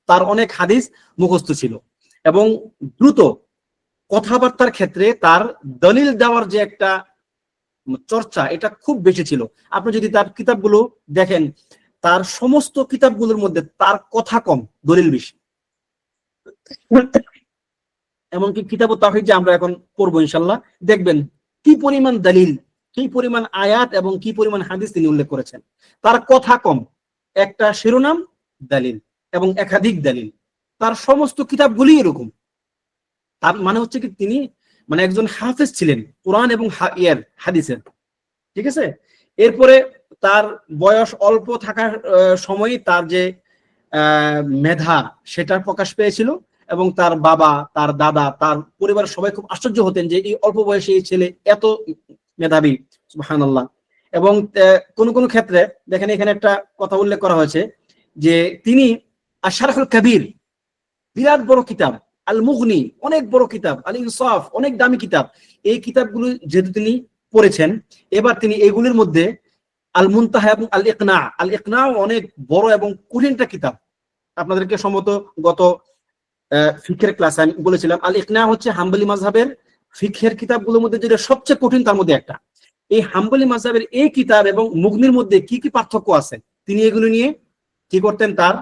তার অনেক হাদিস মুখস্থ ছিল, এবং দ্রুত কথাবার্তার ক্ষেত্রে তার দলিল দেওয়ার যে একটা চর্চা, এটা খুব বেশি ছিল। আপনি যদি তার কিতাবগুলো দেখেন, তার সমস্ত কিতাবগুলোর মধ্যে তার কথা কম, দলিল বেশি। এমনকি কিতাবুত তাওহীদ যে আমরা এখন পড়বো ইনশাআল্লাহ, দেখবেন কি পরিমাণ দলিল, কি পরিমাণ আয়াত এবং কি পরিমাণ হাদিস তিনি উল্লেখ করেছেন। তার কথা কম, একটা শিরোনাম দলিল এবং একাধিক দলিল। তার সমস্ত কিতাবগুলি এরকম। তার মানে হচ্ছে কি তিনি মানে একজন হাফেজ ছিলেন কোরআন এবং হাদিসের। ঠিক আছে? এরপরে তার বয়স অল্প থাকার সময় তার যে মেধা সেটার প্রকাশ পেয়েছিল, এবং তার বাবা, তার দাদা, তার পরিবারের সবাই খুব আশ্চর্য হতেন যে এই অল্প বয়সে এই ছেলে এত মেধাবী। সুবহানাল্লাহ। এবং কোন কোন ক্ষেত্রে দেখেন, এখানে একটা কথা উল্লেখ করা হয়েছে যে তিনি আশ-শারহুল কাবীর, বিরাট বড় কিতাব, আল মুগনি অনেক বড় কিতাব, আল ইনসাফ অনেক দামি কিতাব, এই কিতাবগুলো যেহেতু তিনি পড়েছেন, এবার তিনি এগুলির মধ্যে আল মুনতাহা এবং আল ইকনা, আল ইকনা অনেক বড় এবং কঠিনটা কিতাব। আপনাদেরকে সম্ভবত গত ফিকহের ক্লাসে আমি বলেছিলাম, আল ইকনা হচ্ছে হাম্বলি মাযহাবের ফিকহের কিতাবগুলোর মধ্যে যেটা সবচেয়ে কঠিন তার মধ্যে একটা। এই হাম্বলি মাযহাবের এই কিতাব এবং মুগনির মধ্যে কি কি পার্থক্য আছে, তিনি এগুলো নিয়ে কি করতেন, তার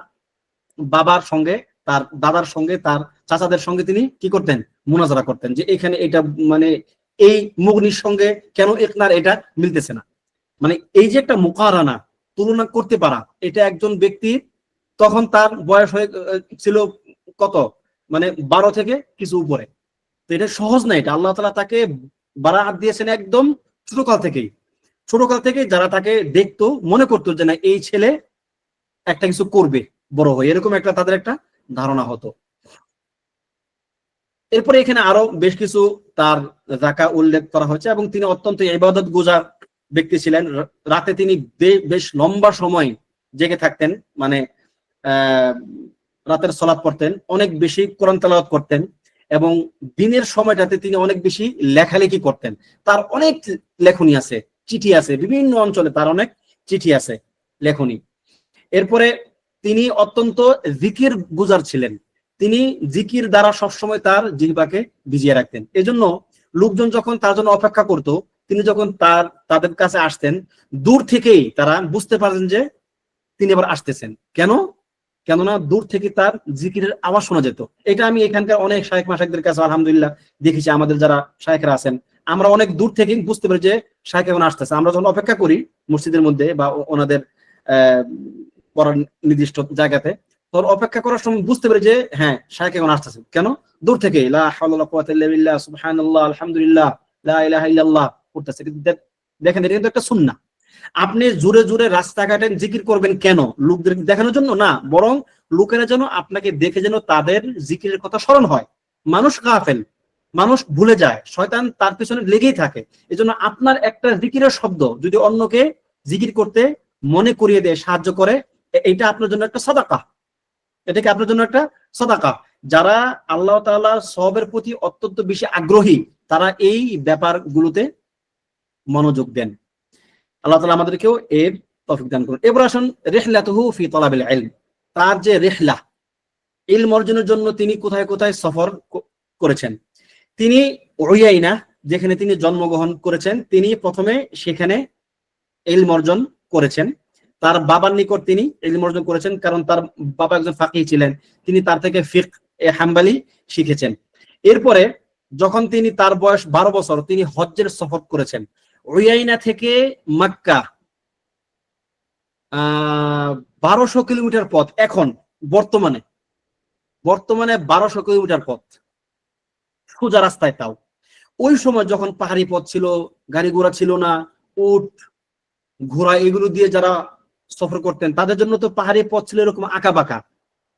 বাবার সঙ্গে, তার দাদার সঙ্গে, তার চাচাদের সঙ্গে তিনি কি করতেন, মুনাজারা করতেন, যে এখানে এটা মানে এই মুগনির সঙ্গে কেন ইকনার এটা মিলতেছে না। মানে এই যে একটা মুকারানা, তুলনা করতে পারা, এটা একজন ব্যক্তির তখন তার বয়স হয়ে ছিল কত, মানে 12 থেকে কিছু উপরে। তো এটা সহজ না, এটা আল্লাহ তাআলা তাকে বারাআত দিয়েছেন একদম ছোটকাল থেকেই যারা তাকে দেখতো মনে করতো যে না এই ছেলে একটা কিছু করবে বড় হয়ে, এরকম একটা তাদের একটা ধারণা হতো। এরপরে এখানে আরো বেশ কিছু তার যাকা উল্লেখ করা হয়েছে, এবং তিনি অত্যন্ত ইবাদত গুজার ব্যক্তি ছিলেন। রাতে তিনি বেশ লম্বা সময় জেগে থাকতেন, মানে রাতের সালাত পড়তেন, অনেক বেশি কোরআন তেলাওয়াত করতেন, এবং দিনের সময়টাতে তিনি অনেক বেশি লেখালেখি করতেন। তার অনেক লেখনী আছে, চিঠি আছে, বিভিন্ন অঞ্চলে তার অনেক চিঠি আছে, লেখনী। এরপরে তিনি অত্যন্ত জিকির গুজার ছিলেন। তিনি জিকির দ্বারা সবসময় তার জিহ্বাকে ভিজিয়ে রাখতেন। এজন্য লোকজন যখন তার জন্য অপেক্ষা করত, তিনি যখন তাদের কাছে আসতেন, দূর থেকেই তারা বুঝতে পারতেন যে তিনি এবার আসতেছেন। কেননা দূর থেকে তার জিকিরের আওয়াজ শোনা যেত। এটা আমি এখানকার অনেক শায়েখ মাশায়েখদের কাছে আলহামদুলিল্লাহ দেখেছি, আমাদের যারা শায়েখরা আছেন, আমরা অনেক দূর থেকে বুঝতে পারি যে শায়েখ এখন আসতেছে। আমরা যখন অপেক্ষা করি মসজিদের মধ্যে বা ওনাদের পড়ার নির্দিষ্ট জায়গাতে, তোর অপেক্ষা করার সময় বুঝতে পারে যে হ্যাঁ শায়েখ এখন আসতেছে। কেন? দূর থেকে লা হাওলা ওয়ালা কুওয়াতা ইল্লা বিল্লাহ, সুবহানাল্লাহ, আলহামদুলিল্লাহ, লা ইলাহা ইল্লাল্লাহ করতেছে। কিন্তু দেখেন এটা কিন্তু একটা সুন্নাহ। আপনি জোরে জোরে রাস্তাঘাটে জিকির করবেন কেন? লোকদের দেখানোর জন্য না, বরং লোকেরা যেন আপনাকে দেখে যেন তাদের জিকিরের কথা স্মরণ হয়। মানুষ গাফেল, মানুষ ভুলে যায়, শয়তান তার পিছনে লেগেই থাকে। এজন্য আপনার একটা জিকিরের শব্দ যদি অন্যকে জিকির করতে মনে করিয়ে দেয়, সাহায্য করে, এটা আপনার জন্য একটা সাদাকা। এটাকে আপনার জন্য একটা সাদাকা। যারা আল্লাহ তাআলার সওয়াবের প্রতি অত্যন্ত বেশি আগ্রহী, তারা এই ব্যাপারগুলোতে মনোযোগ দেন। আল্লাহ তাআলা আমাদেরকেও এর তৌফিক দান করুন। এবার আসুন রিহলাতুহু ফি তালাবিল ইলম। তার যে রিহলা, ইলম অর্জনের জন্য তিনি কোথায় কোথায় সফর করেছেন। তিনি উয়াইনা, যেখানে তিনি জন্মগ্রহণ করেছেন, তিনি প্রথমে সেখানে ইলম অর্জন করেছেন। তার বাবার নিকট তিনি ইলম অর্জন করেছেন, কারণ তার বাবা একজন ফাকিহ ছিলেন, তিনি তার থেকে ফিকহ হাম্বলি শিখেছেন। এরপরে যখন তিনি তার বয়স 12 বছর, তিনি হজ্জের সফর করেছেন। উয়াইনা থেকে মক্কা 1200 কিলোমিটার পথ। এখন বর্তমানে 1200 কিলোমিটার পথ সোজা রাস্তায়। তাও ওই সময় যখন পাহাড়ি পথ ছিল, গাড়ি ঘোড়া ছিল না, উট ঘোড়া এগুলো দিয়ে যারা সফর করতেন, তাদের জন্য তো পাহাড়ি পথ ছিল এরকম আঁকা বাঁকা,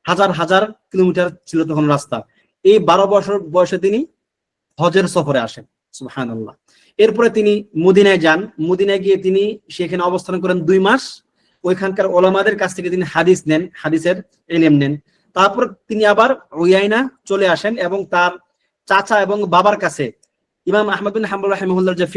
হাজার হাজার কিলোমিটার ছিল তখন রাস্তা। এই 12 বছর বয়সে তিনি হজের সফরে আসেন, সুবহানাল্লাহ। এরপরে তিনি মদিনায় যান। মদিনায় গিয়ে তিনি সেখানে অবস্থান করেন 2 মাস। ওইখানকার ওলামাদের কাছ থেকে তিনি হাদিস নেন, হাদিসের ইলম নেন। তারপর তিনি আবার উয়াইনা চলে আসেন এবং তার চাচা এবং বাবার কাছে, ইমাম আহমদ বিন হাম্বল রাহিমাহুল্লাহর যে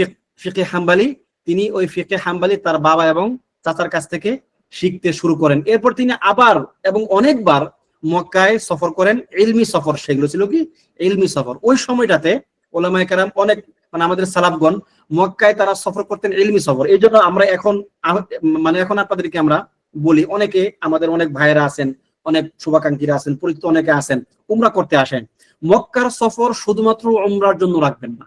ফিকহে হাম্বলি, তিনি ওই ফিকহে হাম্বলি তার বাবা এবং চাচার কাছ থেকে শিখতে শুরু করেন। এরপর তিনি আবার এবং অনেকবার মক্কায় সফর করেন, ইলমি সফর। সেগুলো ছিল কি? ইলমি সফর। ওই সময়টাতে ওলামায়ে কেরাম অনেক, মানে আমাদের সালাফগণ মক্কায় তারা সফর করতেন ইলমি সফর। এই জন্য আমরা এখন আপনাদেরকে আমরা বলি, অনেকে আমাদের অনেক ভাইয়েরা আছেন, অনেক শুভাকাঙ্ক্ষীরা আছেন, পরিচিত অনেকে আছেন, উমরা করতে আসেন। মক্কার সফর শুধুমাত্র উমরার জন্য রাখবেন না।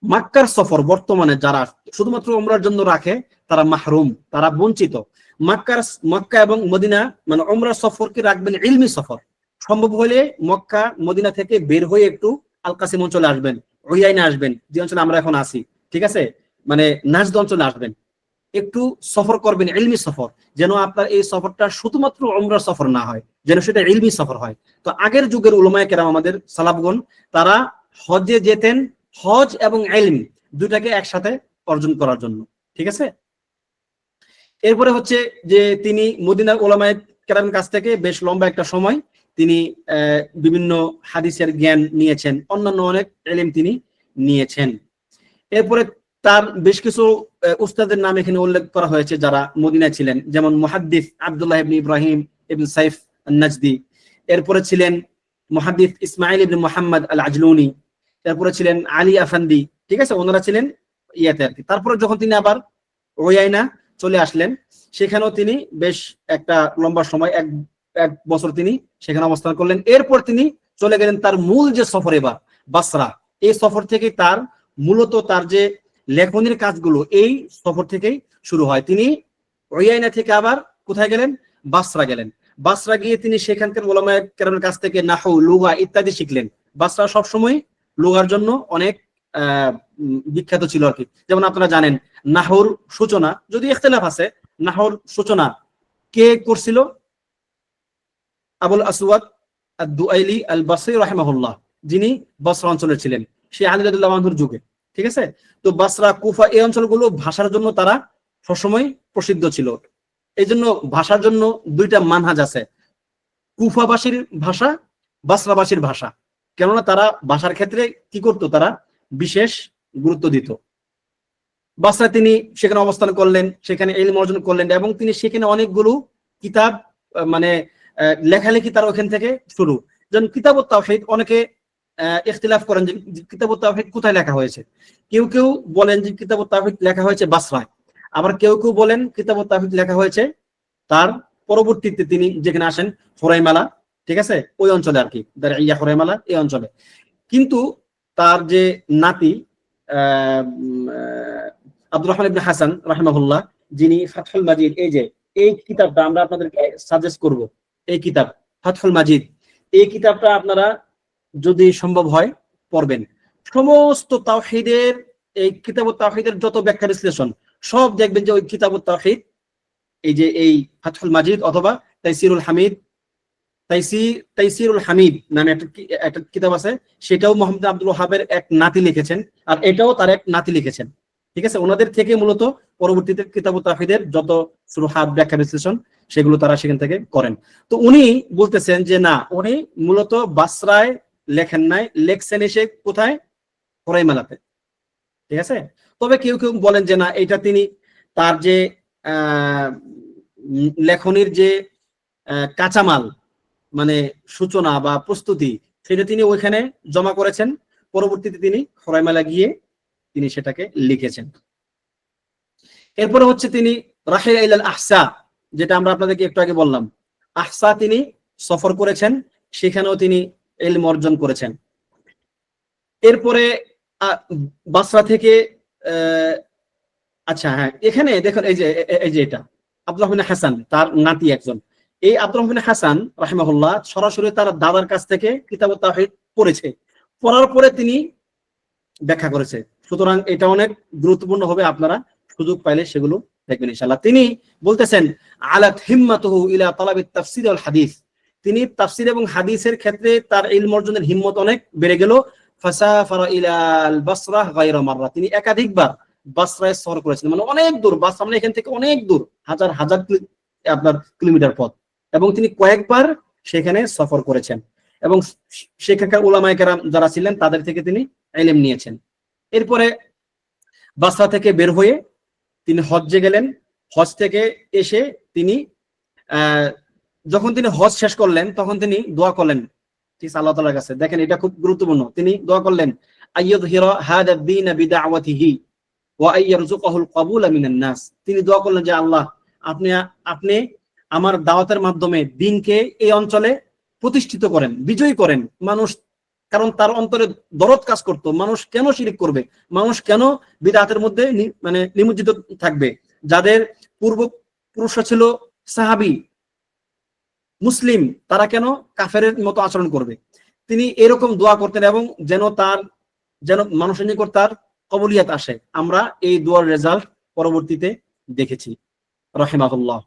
মক্কার সফর বর্তমানে যারা শুধুমাত্র উমরার জন্য রাখে, তারা মাহরুম, তারা বঞ্চিত। মক্কা এবং মদিনা, মানে উমরার সফরকে রাখবেন ইলমি সফর। সম্ভব হলে মক্কা মদিনা থেকে বের হয়ে একটু আল কাসিম অঞ্চলে আসবেন, উয়াইনা আসবেন, যে অঞ্চলে আমরা এখন আছি, ঠিক আছে, মানে নাজদ অঞ্চলে আসবেন, একটু সফর করবেন, ইলমি সফর। যেন আপনার এই সফরটা শুধুমাত্র উমরা সফর না হয়, যেন সেটা ইলমি সফর হয়। তো আগের যুগের উলামায়ে কেরাম, আমাদের সালাফগণ, তারা হজে যেতেন হজ এবং ইলম দুটাকে একসাথে অর্জন করার জন্য, ঠিক আছে। এরপরে হচ্ছে যে তিনি মদিনার উলামায়ে কেরামের কাছ থেকে বেশ লম্বা একটা সময় তিনি বিভিন্ন হাদিসের জ্ঞান নিয়েছেন, অন্যান্য অনেক ইলম তিনি নিয়েছেন। এরপরে তার বেশ কিছু উস্তাদের নাম এখানে উল্লেখ করা হয়েছে যারা মদিনায় ছিলেন, যেমন মুহাদ্দিস আব্দুল্লাহ ইবনে ইব্রাহিম ইবনে সাইফ আন-নাজদি। এরপরে ছিলেন মুহাদ্দিস ইসমাইল ইবনে মুহাম্মদ আল আজলুনি। এরপরে ছিলেন আলী আফান্দি, ঠিক আছে, ওনারা ছিলেন ইয়াতে আর কি। তারপরে যখন তিনি আবার উয়াইনা চলে আসলেন, সেখানেও তিনি বেশ একটা লম্বা সময়, এক বছর তিনি সেখানে অবস্থান করলেন। এরপর তিনি চলে গেলেন তার মূল যে সফর, এবার বাসরা। এই সফর থেকে তার মূলত তার যে লেখনের কাজগুলো এই সফর থেকেই শুরু হয়। তিনি উয়াইনা থেকে আবার কোথায় গেলেন? বাসরা গেলেন। বাসরা গিয়ে তিনি সেখানকার উলামায়ে কেরামের কাছ থেকে নাহু, লুগা ইত্যাদি শিখলেন। বাসরা সবসময় লুগার জন্য অনেক বিখ্যাত ছিল আর কি। যেমন আপনারা জানেন নাহর সূচনা, যদি ইখতিলাফ আছে, নাহর সূচনা কে করছিল? আবুল আসওয়াদ আদ-দুআইলি আল-বাসরি রাহিমাহুল্লাহ, যিনি বসরা অঞ্চলের ছিলেন, সে আলী রাদিয়াল্লাহু আনহুর যুগে, ঠিক আছে। তো বাসরা, কুফা এই অঞ্চলগুলো ভাষার জন্য তারা সবসময় প্রসিদ্ধ ছিল। এই জন্য ভাষার জন্য দুইটা মানহাজ আছে, কুফাবাসীর ভাষা, বাসরাবাসীর ভাষা। কেননা তারা ভাষার ক্ষেত্রে কি করত? তারা বিশেষ গুরুত্ব দিত। বাসরা তিনি সেখানে অবস্থান করলেন, সেখানে ইলম অর্জন করলেন এবং তিনি সেখানে অনেকগুলো কিতাব, মানে লেখালেখি তার ওখান থেকে শুরু। যেমন কিতাবুত তাওহীদ, অনেকে ইখতিলাফ করেন যে কিতাবুত তাওহীদ কোথায় লেখা হয়েছে। কেউ কেউ বলেন যে কিতাবুত তাওহীদ লেখা হয়েছে বাসরায়, আবার কেউ কেউ বলেন কিতাবুত তাওহীদ লেখা হয়েছে তার পরবর্তীতে তিনি যেখানে আসেন হুরাইমালা, ঠিক আছে, ওই অঞ্চলে আর কি, দারিয়া হুরাইমালা এই অঞ্চলে। কিন্তু তার যে নাতি আব্দুর রহমান ইবনে হাসান রাহিমাহুল্লাহ, যিনি ফাতহুল মাজিদ, এই কিতাবটা আমরা আপনাদেরকে সাজেস্ট করব, এই কিতাব ফাতহুল মাজিদ, এই কিতাবটা আপনারা যদি সম্ভব হয় পড়বেন। সমস্ত তাওহীদের, এই কিতাবুত তাওহীদের যত ব্যাখ্যা বিশ্লেষণ সব দেখবেন যে ওই কিতাবুত তাওহীদ, এই যে এই ফাতহুল মাজিদ অথবা তাইসিরুল হামিদ, তাইসিরুল হামিদ নামে একটা কিতাব আছে, সেটাও মোহাম্মদ আব্দুল ওয়াহাবের এক নাতি লিখেছেন, আর এটাও তার এক নাতি লিখেছেন। ঠিক আছে, ওনাদের থেকে মূলত পরবর্তীতে কিতাবুত তাওহীদের যত শুরুহাত ব্যাখ্যা বিশ্লেষণ সেগুলো তারা সেখান থেকে করেন। তো উনি বলতেছেন যে না, উনি মূলত বাসরায় লেখেন নাই, লেখছেন এসে কোথায়? খোরাইমালাতে। ঠিক আছে, তবে কেউ কেউ বলেন যে না, এটা তিনি তার যে লেখনির যে কাঁচামাল, মানে সূচনা বা প্রস্তুতি, সেটা তিনি ওইখানে জমা করেছেন, পরবর্তীতে তিনি খোরাইমালা গিয়ে তিনি সেটাকে লিখেছেন। এরপরে হচ্ছে তিনি রাহিলা ইলাল আহসা, যেটা আমরা আপনাদেরকে একটু আগে বললাম, আহসা তিনি সফর করেছেন, সেখানেও তিনি ইলম অর্জন করেছেন। এরপরে বাসরা থেকে আচ্ছা হ্যাঁ, এখানে দেখুন এই যে এটা আব্দুল্লাহ বিন হাসান, তার নাতি একজন। এই আব্দুল্লাহ বিন হাসান রাহিমাহুল্লাহ সরাসরি তার দাদার কাছ থেকে কিতাবুত তাওহীদ পড়েছে, পড়ার পরে তিনি ব্যাখ্যা করেছে। সুতরাং এটা অনেক গুরুত্বপূর্ণ হবে, আপনারা সুযোগ পাইলে সেগুলো দেখবেন ইনশাআল্লাহ। তিনি বলতেছেন আলাত হিম্মাতুহু ইলা তালাবিত তাফসীর ওয়াল হাদিস, তিনি তাফসীর এবং হাদিসের ক্ষেত্রে তার ইলম অর্জনের হিম্মত অনেক বেড়ে গেল। ফাসাফারা ইলাল বাসরা গায়রা মাররা, তিনি একাধিকবার বাসরায় সফর করেছেন, মানে অনেক দূর, বাসরা মানে এখান থেকে অনেক দূর, হাজার হাজার আপনার কিলোমিটার পথ, এবং তিনি কয়েকবার সেখানে সফর করেছেন, এবং সেখানকার উলামায়ে কেরাম যারা ছিলেন তাদের থেকে তিনি ইলম নিয়েছেন। এরপরে বাসরা থেকে বের হয়ে তিনি হজ্জে গেলেন। হজ থেকে এসে তিনি যখন তিনি হজ শেষ করলেন তখন তিনি দোয়া করলেন ঠিক আল্লাহ তাআলার কাছে। দেখেন এটা খুব গুরুত্বপূর্ণ, তিনি দোয়া করলেন আইয়ুযহিরা হাদা দ্বীন বিদাওয়াতিহি ওয়া আইয়ারযুকাহুল কাবুলা মিনান নাস, তিনি দোয়া করলেন যে আল্লাহ আপনি আমার দাওয়াতের মাধ্যমে দ্বীনকে এই অঞ্চলে প্রতিষ্ঠিত করেন, বিজয়ী করেন। মানুষ, কারণ তার অন্তরে দরদ কাজ করতো, মানুষ কেন শিরক করবে, মানুষ কেন বিদআতের মধ্যে মানে নিমজ্জিত থাকবে, যাদের পূর্বপুরুষরা ছিল সাহাবী মুসলিম, তারা কেন কাফেরের মতো আচরণ করবে। তিনি এরকম দোয়া করতেন, এবং যেন মানুষের নিকট তার কবুলিয়াত আসে। আমরা এই দোয়ার রেজাল্ট পরবর্তীতে দেখেছি রাহিমাহুল্লাহ।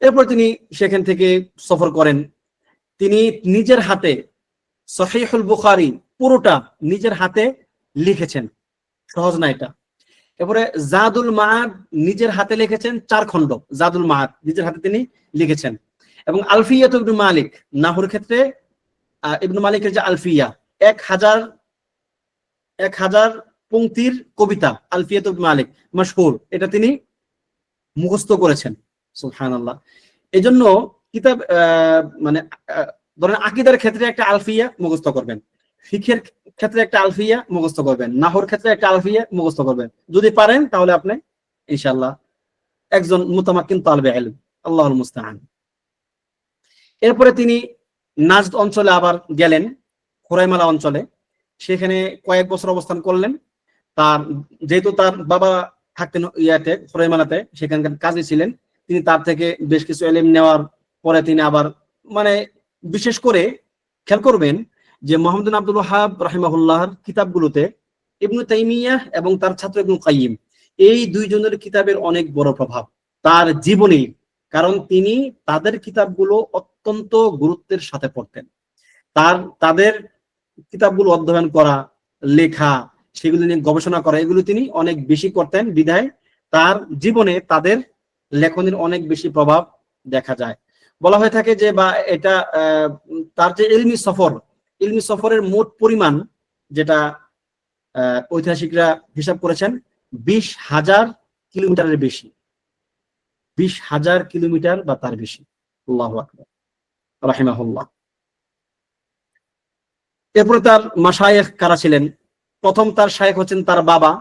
এরপর তিনি সেখান থেকে সফর করেন। তিনি নিজের হাতে সহিহুল বুখারী পুরোটা নিজের হাতে লিখেছেন, সহজ না এটা। এরপরে জাদুল মাআদ নিজের হাতে লিখেছেন 4 খণ্ড, জাদুল মাআদ নিজের হাতে তিনি লিখেছেন। এবং আলফিয়াত ইবনে মালিক, নাহর ক্ষেত্রে ইবনে মালিকের যে আলফিয়া 1000 পংক্তির কবিতা, আলফিয়াত ইবনে মালিক মাশহুর, এটা তিনি মুখস্থ করেছেন। সুবহানাল্লাহ। এজন্য কিতাব মানে ধরেন আকীদার ক্ষেত্রে একটা আলফিয়া মুখস্থ করবেন, ফিকহের ক্ষেত্রে একটা আলফিয়া মুখস্থ করবেন, নাহর ক্ষেত্রে একটা আলফিয়া মুখস্থ করবেন। যদি পারেন তাহলে আপনি ইনশাআল্লাহ একজন মুতামাক্কিন তালিবে ইলম, আল্লাহুল মুস্তাআন। এরপরে তিনি নাজদ অঞ্চলে আবার গেলেন, খোরাইমালা অঞ্চলে, সেখানে কয়েক বছর অবস্থান করলেন। যেহেতু তার বাবা থাকতেন ইয়াতে খোরাইমালাতে, সেখানকার কাজী ছিলেন, তিনি তার থেকে বেশ কিছু ইলম নেওয়ার পরে তিনি আবার মানে বিশেষ করে খেয়াল করবেন যে মুহাম্মদ বিন আব্দুল ওয়াহাব রাহিমাহুল্লাহর কিতাবগুলোতে ইবনে তাইমিয়াহ এবং তার ছাত্র ইবনে কাইয়িম, এই দুইজনের কিতাবের অনেক বড় প্রভাব তার জীবনে, কারণ তিনি তাদের কিতাবগুলো অত্যন্ত গুরুত্বের সাথে পড়তেন। তাদের কিতাবগুলো অধ্যয়ন করা, লেখা, সেগুলো নিয়ে গবেষণা করা, এগুলো তিনি অনেক বেশি করতেন, বিধায় তার জীবনে তাদের লেখনের অনেক বেশি প্রভাব দেখা যায়। বলা হয়ে থাকে যে বা এটা তার যে ইলমি সফরের মোট পরিমাণ, যেটা ঐতিহাসিকরা হিসাব করেছেন 20,000 কিলোমিটারের বেশি, 20,000 কিলোমিটার বা তার বেশি। আল্লাহু আকবার রাহিমাহুল্লাহ। এরপরে তার মাশায়েখ কারা ছিলেন? প্রথম তার শায়েখ হচ্ছেন তার বাবা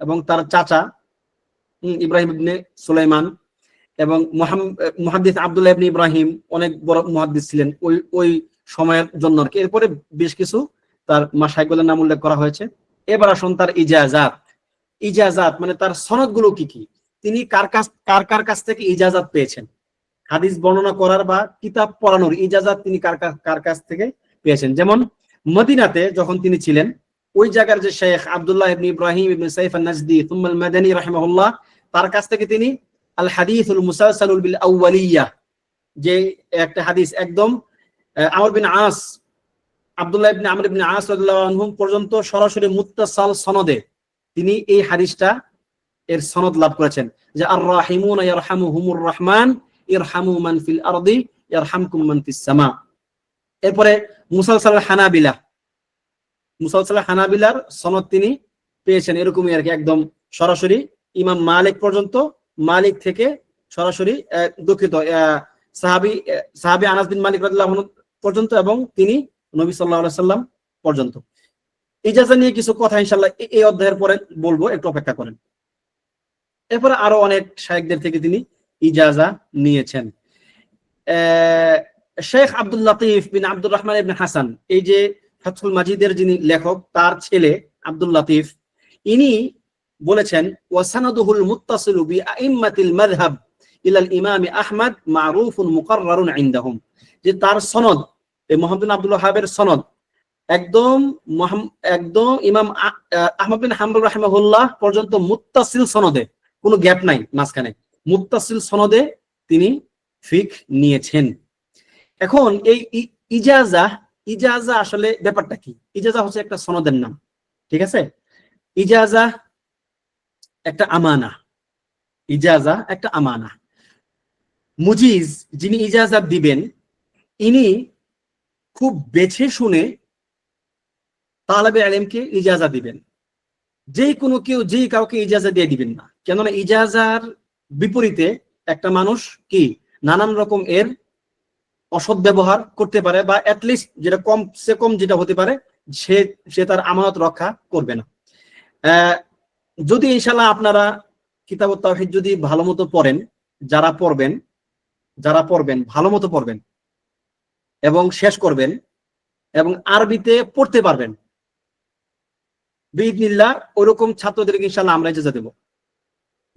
এবং তার চাচা ইব্রাহিম ইবনে সুলাইমান, এবং মুহাদ্দিস আব্দুল্লাহ ইবনে ইব্রাহিম অনেক বড় মুহাদ্দিস ছিলেন ওই সময়ের জন্য। এরপরে বেশ কিছু তার মাশায়েখগুলোর নাম উল্লেখ করা হয়েছে। এবার আসুন তার ইজাজাত মানে তার সনদগুলো কি কি, তিনি কার কাছ থেকে ইজাজাত পেয়েছেন। হাদিস বর্ণনা করার বা কিতাব পড়ানোর ইজাজত তিনি কার কাছ থেকে পেয়েছেন। যেমন মদিনাতে যখন তিনি ছিলেন, ওই জায়গার যে শেখ আব্দুল্লাহ ইবনে ইব্রাহিম ইবনে সাইফ আন-নাজদি থুম্মা আল-মাদানী রাহিমাহুল্লাহ, তার কাছ থেকে তিনি আল হাদিসুল মুসালসালুল বিল আউয়ালিয়া, যে একটা হাদিস একদম আমর বিন আস, আব্দুল্লাহ ইবনে আমর ইবনে আস রাদিয়াল্লাহু আনহু পর্যন্ত সরাসরি মুত্তাসাল সনদে তিনি এই হাদিসটা এর সনদ লাভ করেছেন, যে আর রাহিমুনা ইয়ারহামুহুমুর রহমান ইরহামু মান ফিল আরদি ইয়ারহামকুম মান ফিস সামা। এরপরে মুসালসাল হানাবিলার সনদ তিনি পেয়েছেন এরকমই আর কি, একদম সরাসরি ইমাম মালিক পর্যন্ত, মালিক থেকে সরাসরি দুঃখিত সাহাবী আনাস বিন মালিক রাদিয়াল্লাহু আনহু পর্যন্ত, এবং তিনি নবী সাল্লাল্লাহু আলাইহি সাল্লাম পর্যন্ত। ইজাজা নিয়ে কিছু কথা ইনশাআল্লাহ এই অধ্যায়ের পরে বলবো, একটু অপেক্ষা করেন। এরপরে আরো অনেক শায়েখদের থেকে তিনি ইজাজা নিয়েছেন। শেখ আব্দুল লতিফ বিন আব্দুর রহমান ইবনে হাসান, এই যে ফাতহুল মাজিদের যিনি লেখক, তার ছেলে আব্দুল লতিফ, ইনি বলেছেন ওয়াসানাদুহুল মুত্তাসিলু বিআইম্মাতিল মাযহাব ইলাল ইমাম আহমদ মারুফুন মুকাররারুন ইনদাহুম, যে তার সনদ, এই মুহাম্মদ বিন আব্দুল ওয়াহাবের সনদ একদম ইমাম আহমদ বিন হাম্বল রাহিমাহুল্লাহ পর্যন্ত মুত্তাসিল সনদে, কোনো গ্যাপ নাই মাঝখানে, মুত্তাসিল সনদে তিনি ফিক নিয়েছেন। এখন এই ইজাজা আসলে ব্যাপারটা কি? ইজাজা হচ্ছে একটা সনদের নাম, ঠিক আছে? ইজাজা একটা আমানা, ইজাজা একটা আমানা। মুজিজ যিনি ইজাজা দিবেন, ইনি খুব বেছে শুনে তালেবে ইলমকে ইজাজা দিবেন। যে কাউকে ইজাজা দিয়ে দিবেন না, কেননা ইজাজার বিপরীতে একটা মানুষ কি নানান রকম এর অসৎ ব্যবহার করতে পারে, বা অ্যাটলিস্ট যেটা কম যেটা হতে পারে, সে তার আমানত রক্ষা করবে না। যদি ইনশাআল্লাহ আপনারা কিতাবুত তাওহীদ যদি ভালো মতো পড়েন, যারা পড়বেন ভালো মতো পড়বেন এবং শেষ করবেন এবং আরবিতে পড়তে পারবেন, বিইذনিল্লাহ ওরকম ছাত্রদেরকে ইনশাআল্লাহ আমরা ইজাজা দেব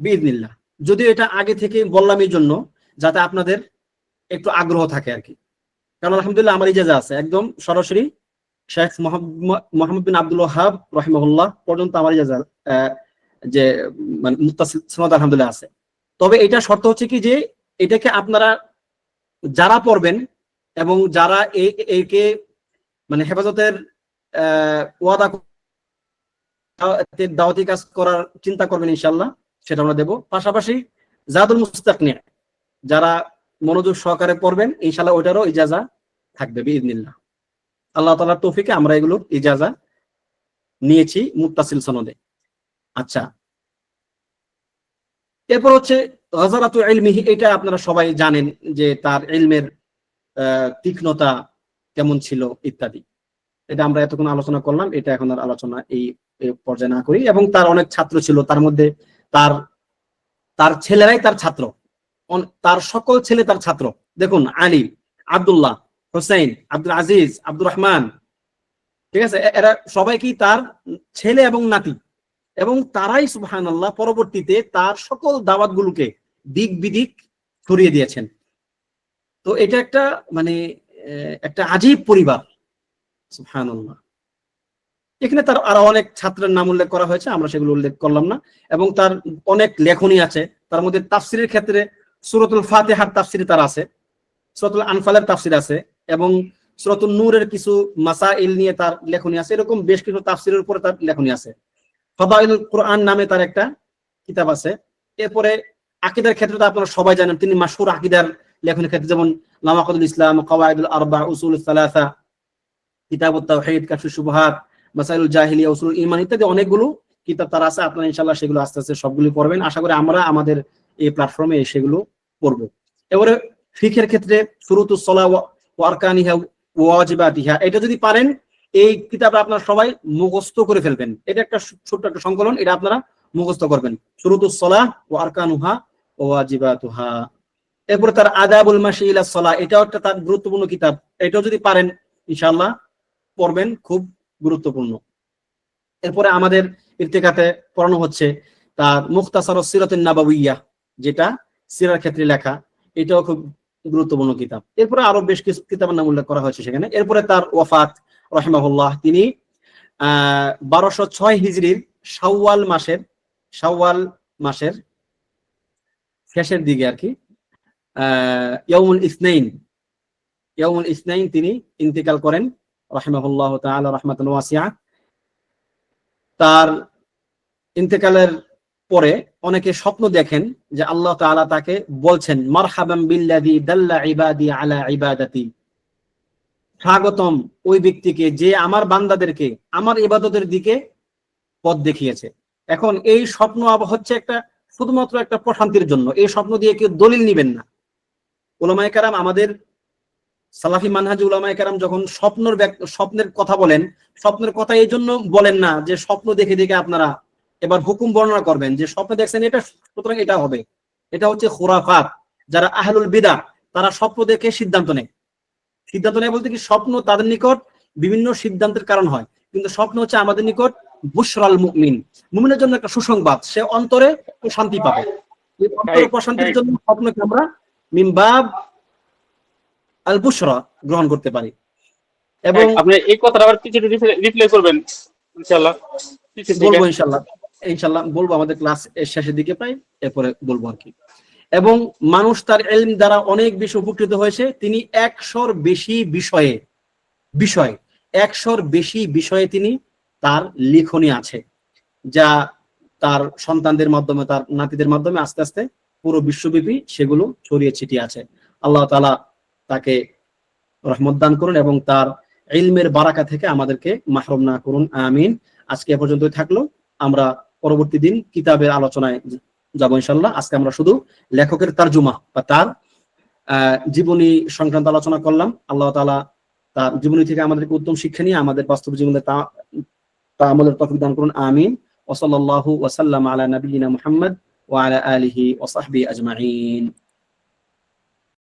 বিইذনিল্লাহ। যদিও এটা আগে থেকে বললাম এই জন্য যাতে আপনাদের একটু আগ্রহ থাকে আর কি, কারণ আলহামদুলিল্লাহ আমার ইজাজা আছে একদম সরাসরি শেখ মুহাম্মদ বিন আব্দুল ওয়াহাব রাহিমাহুল্লাহ পর্যন্ত আমার ইজাজা যে মানে মুত্তাসিল সনদ আলহামদুলিল্লাহ আছে। তবে এটা শর্ত হচ্ছে কি, যে এটাকে আপনারা যারা পড়বেন এবং যারা একে মানে হেফাজতের ওয়াদা দাওয়াতি কাজ করার চিন্তা করবেন ইনশাআল্লাহ, সেটা আমরা দেব। পাশাপাশি জাদুল মুস্তাকনি যারা মনোযোগ সহকারে পড়বেন ইনশাআল্লাহ ওইটারও ইজাজা থাকবে বিইذনিল্লাহ। আল্লাহ তাআলার তৌফিকে আমরা এগুলো ইজাজা নিয়েছি মুত্তাসিল সনদে। আচ্ছা, এরপর হচ্ছে গাজারাতু ইলমিহি, এটা আপনারা সবাই জানেন যে তার ইলমের তীক্ষ্ণতা কেমন ছিল ইত্যাদি। এটা আমরা এতক্ষণ আলোচনা করলাম, এটা এখন আর আলোচনা এই পর্যায়ে না করি। এবং তার অনেক ছাত্র ছিল, তার মধ্যে তার ছেলেরাই তার ছাত্র, তার সকল ছেলে তার ছাত্র। দেখুন আলী, আব্দুল্লাহ, হোসেন, আব্দুল আজিজ, আব্দুর রহমান, ঠিক আছে, এরা সবাই কি তার ছেলে এবং নাতি, এবং তারাই সুবহানাল্লাহ পরবর্তীতে তার সকল দাওয়াতগুলোকে দিক বিদিক ছড়িয়ে দিয়েছেন। তো এটা একটা মানে একটা আজীব পরিবার, সুবহানাল্লাহ। এখানে তার আরো অনেক ছাত্রের নাম উল্লেখ করা হয়েছে, আমরা সেগুলো উল্লেখ করলাম না। এবং তার অনেক লেখনী আছে, তার মধ্যে তাফসিরের ক্ষেত্রে সূরাতুল ফাতিহার তাফসির তার আছে, সূরাতুল আনফালের তাফসির আছে, এবং সূরাতুন নূরের কিছু মাসাইল নিয়ে তার লেখনী আছে। এরকম বেশ কিছু তাফসিরের উপরে তার লেখনী আছে। ফাদাইলুল কোরআন নামে তার একটা কিতাব আছে। এরপরে আকীদার ক্ষেত্রে তো আপনারা সবাই জানেন, তিনি মাশহুর আকীদার লেখনের ক্ষেত্রে যেমন লাওয়াকিদুল ইসলাম, কাওয়াইদুল আরবা, উসুলুস সালাসা, কিতাবুত তাওহীদ, কাশফুশ শুবহাত, মাসাইলুল জাহিলিয়া, উসুলুল ঈমান ইত্যাদি অনেকগুলো কিতাব তার আছে। আপনারা ইনশাআল্লাহ সেগুলো আস্তে আস্তে সবগুলো পড়বেন। আশা করি আমরা আমাদের এই প্ল্যাটফর্মে সেগুলো পড়ব। এবারে ফিকহের ক্ষেত্রে শুরুতুস সালাহ ওয়া আরকানিহা ওয়া ওয়াজিবাতিহা, এটা যদি পারেন এই কিতাব আপনারা সবাই মুখস্থ করে ফেলবেন। এটা একটা ছোট্ট একটা সংকলন, এটা আপনারা মুখস্থ করবেন, শুরুতুস সালাহ ওয়া আরকানুহা ওয়া ওয়াজিবাতুহা। এরপরে তার আদাবুল মাশি ইলা সালাহ, এটাও একটা তার গুরুত্বপূর্ণ কিতাব, এটাও যদি পারেন ইনশাআল্লাহ পড়বেন, খুব গুরুত্বপূর্ণ। এরপরে আমাদের ইরতিকাতে পড়ানো হচ্ছে তার মুখতাসারুস সিরাতুন নাবাবিয়্যাহ, যেটা সিরার ক্ষেত্রে লেখা, এটাও খুব গুরুত্বপূর্ণ কিতাব। এরপরে আরো বেশ কিছু কিতাবের নাম উল্লেখ করা হয়েছে সেখানে। এরপরে তার ওয়াফাত রাহিমাহুল্লাহ, তিনি 1206 হিজরির শাওয়াল মাসের শেষের দিকে আর কি ইয়াউমুল ইসনাইন তিনি ইন্তেকাল করেন রাহিমাহুল্লাহ তাআলা রাহমাতান ওয়াসিআ। তার ইন্তেকালের পরে অনেকে স্বপ্ন দেখেন যে আল্লাহ তাআলা তাকে বলছেন মারহাবান বিল্লাযী দাল্লা ইবাদি আলা ইবাদাতি, স্বাগতম ওই ব্যক্তিকে যে আমার বান্দাদেরকে আমার ইবাদতের দিকে পথ দেখিয়েছে। এখন এই স্বপ্ন হচ্ছে একটা শুধুমাত্র একটা প্রশান্তির জন্য, এই স্বপ্ন দিয়ে কেউ দলিল নেবেন না। উলামায়ে কেরাম, আমাদের সালাফি মানহাজে উলামায়ে কেরাম যখন স্বপ্নের কথা বলেন, স্বপ্নের কথা এই জন্য বলেন না যে স্বপ্ন দেখে দেখে আপনারা এবার হুকুম বর্ণনা করবেন যে স্বপ্ন দেখছেন এটা সুতরাং এটা হবে। এটা হচ্ছে খুরাফাত। যারা আহলুল বিদা তারা স্বপ্ন দেখে সিদ্ধান্ত নেয় বলতে কি, স্বপ্ন তাদের নিকট বিভিন্ন সিদ্ধান্তের কারণ হয়, কিন্তু স্বপ্ন হচ্ছে আমাদের নিকট বুশরাল মুমিন, মুমিনের জন্য একটা সুসংবাদ, সে অন্তরে শান্তি পাবে। এই অন্তরে প্রশান্তির জন্য স্বপ্নকে আমরা মিন বাব আল বুশরা গ্রহণ করতে পারি। এবং আপনি এই কথাটা আবার কিছু রিপ্লাই করবেন ইনশাআল্লাহ। বলবো ইনশাআল্লাহ বলবো, আমাদের ক্লাস এর শেষের দিকে পাই, এরপরে বলবো আর কি। এবং মানুষ তার ইলম দ্বারা অনেক বেশি উপকৃত হয়েছে। তিনি 100-র বেশি বিষয়ে তিনি তার লিখনী আছে, যা তার সন্তানদের মাধ্যমে, তার নাতিদের মাধ্যমে আস্তে আস্তে পুরো বিশ্বব্যাপী সেগুলো ছড়িয়ে ছিটিয়ে আছে। আল্লাহ তাআলা তাকে রহমত দান করুন এবং তার ইলমের বারাকা থেকে আমাদেরকে মাহরুম না করুন, আমিন। আজকে এ পর্যন্তই থাকলো, আমরা পরবর্তী দিন কিতাবের আলোচনায় যাবো ইনশাআল্লাহ। আজকে আমরা শুধু লেখকের তারজুমা বা তার জীবনী সংক্রান্ত আলোচনা করলাম। আল্লাহ তাআলা তার জীবনী থেকে আমাদেরকে উত্তম শিক্ষা নিয়ে আমাদের বাস্তব জীবনে তা আমলের তৌফিক দান করুন, আমিন। ওয়া সাল্লাল্লাহু ওয়া সাল্লাম আলা নাবিয়িনা মুহাম্মদ ওয়া আলা আলিহি ওয়া সাহবিহি আজমাইন।